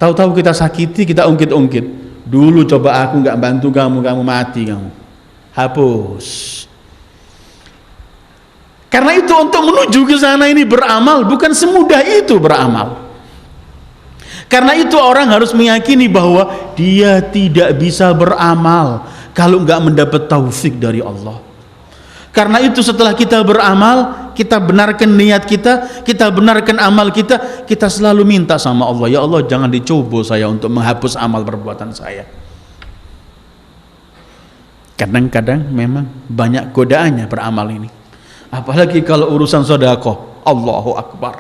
tahu-tahu kita sakiti, kita ungkit-ungkit. Dulu coba aku nggak bantu kamu, kamu mati kamu. Hapus. Karena itu untuk menuju ke sana ini beramal bukan semudah itu beramal. Karena itu orang harus meyakini bahwa dia tidak bisa beramal kalau nggak mendapat taufik dari Allah. Karena itu setelah kita beramal, kita benarkan niat kita, kita benarkan amal kita, kita selalu minta sama Allah, ya Allah jangan dicoba saya untuk menghapus amal perbuatan saya. Kadang-kadang memang banyak godaannya beramal ini. Apalagi kalau urusan sedekah, Allahu Akbar.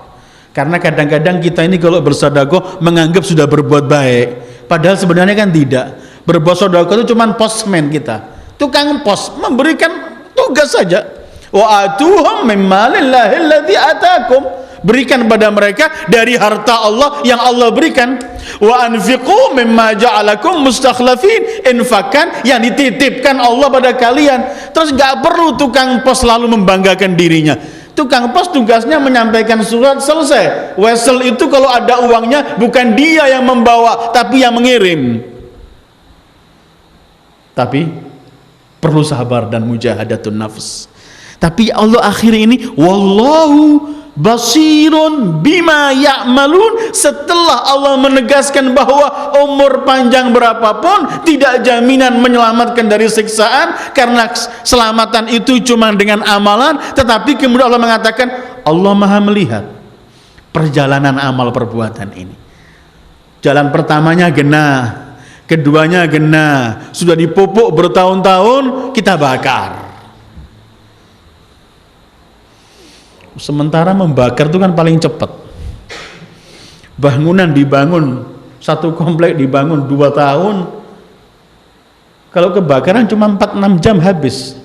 Karena kadang-kadang kita ini kalau bersedekah menganggap sudah berbuat baik, padahal sebenarnya kan tidak. Berbuat sedekah itu cuma postman kita, tukang pos, memberikan tugas saja. Wa atuhum min malillahi alladzi atakum. berikan pada mereka dari harta Allah yang Allah berikan. Wa anfiqu mimma ja'alakum mustakhlafin, infakkan yang dititipkan Allah pada kalian. Terus nggak perlu tukang pos selalu membanggakan dirinya. Tukang pos tugasnya menyampaikan surat, selesai. Wesel itu kalau ada uangnya bukan dia yang membawa tapi yang mengirim. Tapi perlu sabar dan mujahadatun nafs. Tapi Allah akhiri ini wallahu basirun bima ya'malun. Setelah Allah menegaskan bahwa umur panjang berapapun tidak jaminan menyelamatkan dari siksaan, karena keselamatan itu cuma dengan amalan. Tetapi kemudian Allah mengatakan Allah maha melihat perjalanan amal perbuatan ini. Jalan pertamanya genah, keduanya genah, sudah dipupuk bertahun-tahun, kita bakar. Sementara membakar itu kan paling cepat. Bangunan dibangun, satu komplek dibangun 2 tahun. Kalau kebakaran cuma 4-6 jam habis.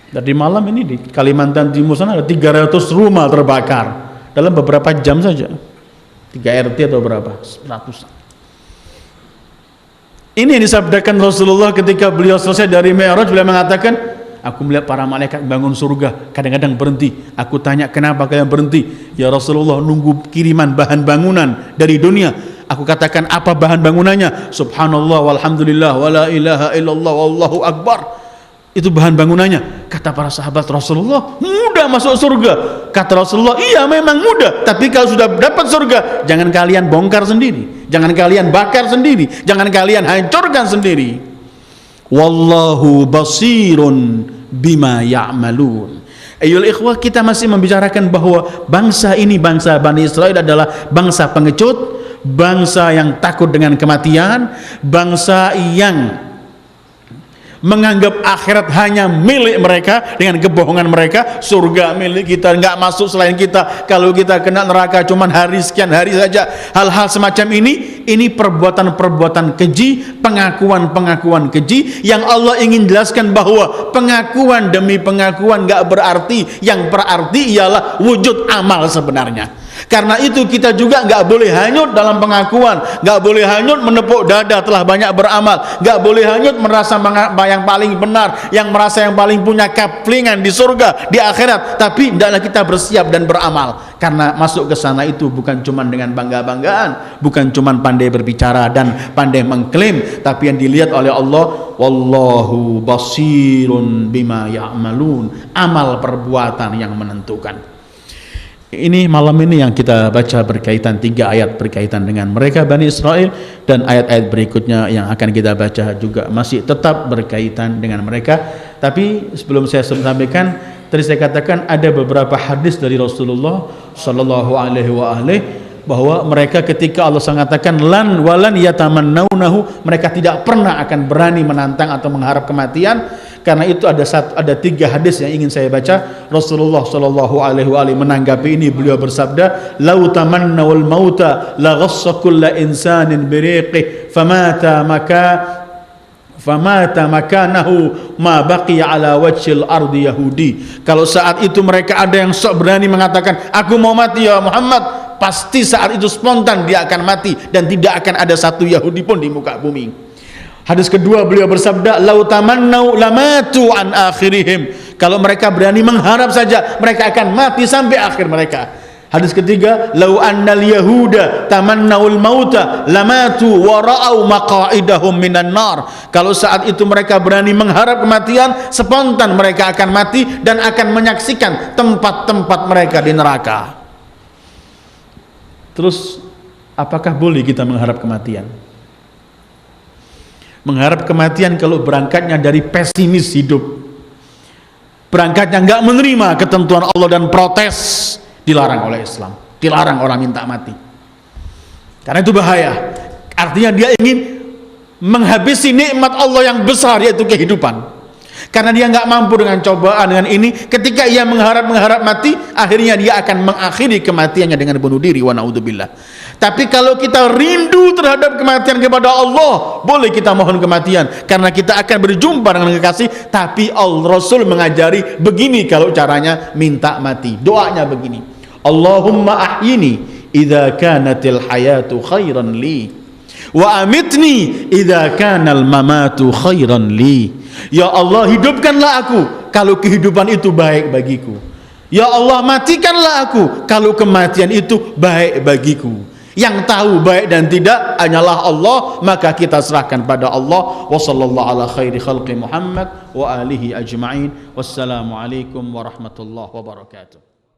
Dari malam ini di Kalimantan Timur sana ada 300 rumah terbakar dalam beberapa jam saja. 3 RT atau berapa? 100. Ini yang disabdakan Rasulullah ketika beliau selesai dari Mi'raj. Beliau mengatakan, aku melihat para malaikat bangun surga, kadang-kadang berhenti. Aku tanya, kenapa kalian berhenti? Ya Rasulullah, nunggu kiriman bahan bangunan dari dunia. Aku katakan, apa bahan bangunannya? Subhanallah walhamdulillah wala ilaha illallah wallahu akbar. Itu bahan bangunannya. Kata para sahabat, Rasulullah, mudah masuk surga. Kata Rasulullah, iya memang mudah, tapi kalau sudah dapat surga, jangan kalian bongkar sendiri, jangan kalian bakar sendiri, jangan kalian hancurkan sendiri. Wallahu basirun bima ya'malun. Ayyul ikhwah, kita masih membicarakan bahwa bangsa ini, bangsa Bani Israel adalah bangsa pengecut, bangsa yang takut dengan kematian, bangsa yang menganggap akhirat hanya milik mereka dengan kebohongan mereka. Surga milik kita, nggak masuk selain kita. Kalau kita kena neraka cuman hari sekian hari saja. Hal-hal semacam ini perbuatan-perbuatan keji, pengakuan-pengakuan keji yang Allah ingin jelaskan bahwa pengakuan demi pengakuan nggak berarti. Yang berarti ialah wujud amal sebenarnya. Karena itu kita juga nggak boleh hanyut dalam pengakuan, nggak boleh hanyut menepuk dada telah banyak beramal, nggak boleh hanyut merasa yang paling benar, yang merasa yang paling punya kaplingan di surga, di akhirat. Tapi hendaklah kita bersiap dan beramal, karena masuk ke sana itu bukan cuma dengan bangga-banggaan, bukan cuma pandai berbicara dan pandai mengklaim, tapi yang dilihat oleh Allah, wallahu basirun bima ya'malun, amal perbuatan yang menentukan. Ini malam ini yang kita baca berkaitan 3 ayat berkaitan dengan mereka Bani Israel, dan ayat-ayat berikutnya yang akan kita baca juga masih tetap berkaitan dengan mereka. Tapi sebelum saya sampaikan, tadi saya katakan ada beberapa hadis dari Rasulullah sallallahu alaihi wa alihi bahwa mereka ketika Allah mengatakan lan walan yatamannaunahu, mereka tidak pernah akan berani menantang atau mengharap kematian. Karena itu ada 3 hadis yang ingin saya baca. Rasulullah sallallahu alaihi wa alihi menanggapi ini, beliau bersabda, "Lau tamannawul mauta la ghassa kullu insanin biriqih famata makanahu ma baqiya ala wajhil ardi yahudi." Kalau saat itu mereka ada yang sok berani mengatakan, "Aku mau mati ya Muhammad," pasti saat itu spontan dia akan mati dan tidak akan ada satu Yahudi pun di muka bumi. Hadis kedua beliau bersabda, "Lau tamannau lamatu an akhirihim." Kalau mereka berani mengharap saja, mereka akan mati sampai akhir mereka. Hadis ketiga, "Lau annal yahuda tamannaul mauta lamatu wa ra'au maqa'idahum minan nar." Kalau saat itu mereka berani mengharap kematian, spontan mereka akan mati dan akan menyaksikan tempat-tempat mereka di neraka. Terus apakah boleh kita mengharap kematian? Mengharap kematian kalau berangkatnya dari pesimis hidup, berangkatnya nggak menerima ketentuan Allah dan protes, dilarang oleh Islam, dilarang orang minta mati. Karena itu bahaya. Artinya dia ingin menghabisi nikmat Allah yang besar, yaitu kehidupan. Karena dia nggak mampu dengan cobaan dengan ini, ketika ia mengharap mati, akhirnya dia akan mengakhiri kematiannya dengan bunuh diri, wa naudzubillah. Tapi kalau kita rindu terhadap kematian kepada Allah, boleh kita mohon kematian, karena kita akan berjumpa dengan kekasih. Tapi Rasul mengajari begini kalau caranya minta mati, doanya begini, Allahumma ahyini idza kanatil hayatu khairan li wa amitni idza kanal mamatu khairan li. Ya Allah, hidupkanlah aku kalau kehidupan itu baik bagiku. Ya Allah, matikanlah aku kalau kematian itu baik bagiku. Yang tahu baik dan tidak hanyalah Allah, maka kita serahkan pada Allah. Wa sallallahu ala khairi khalqi Muhammad wa alihi ajma'in. Wassalamualaikum warahmatullahi wabarakatuh.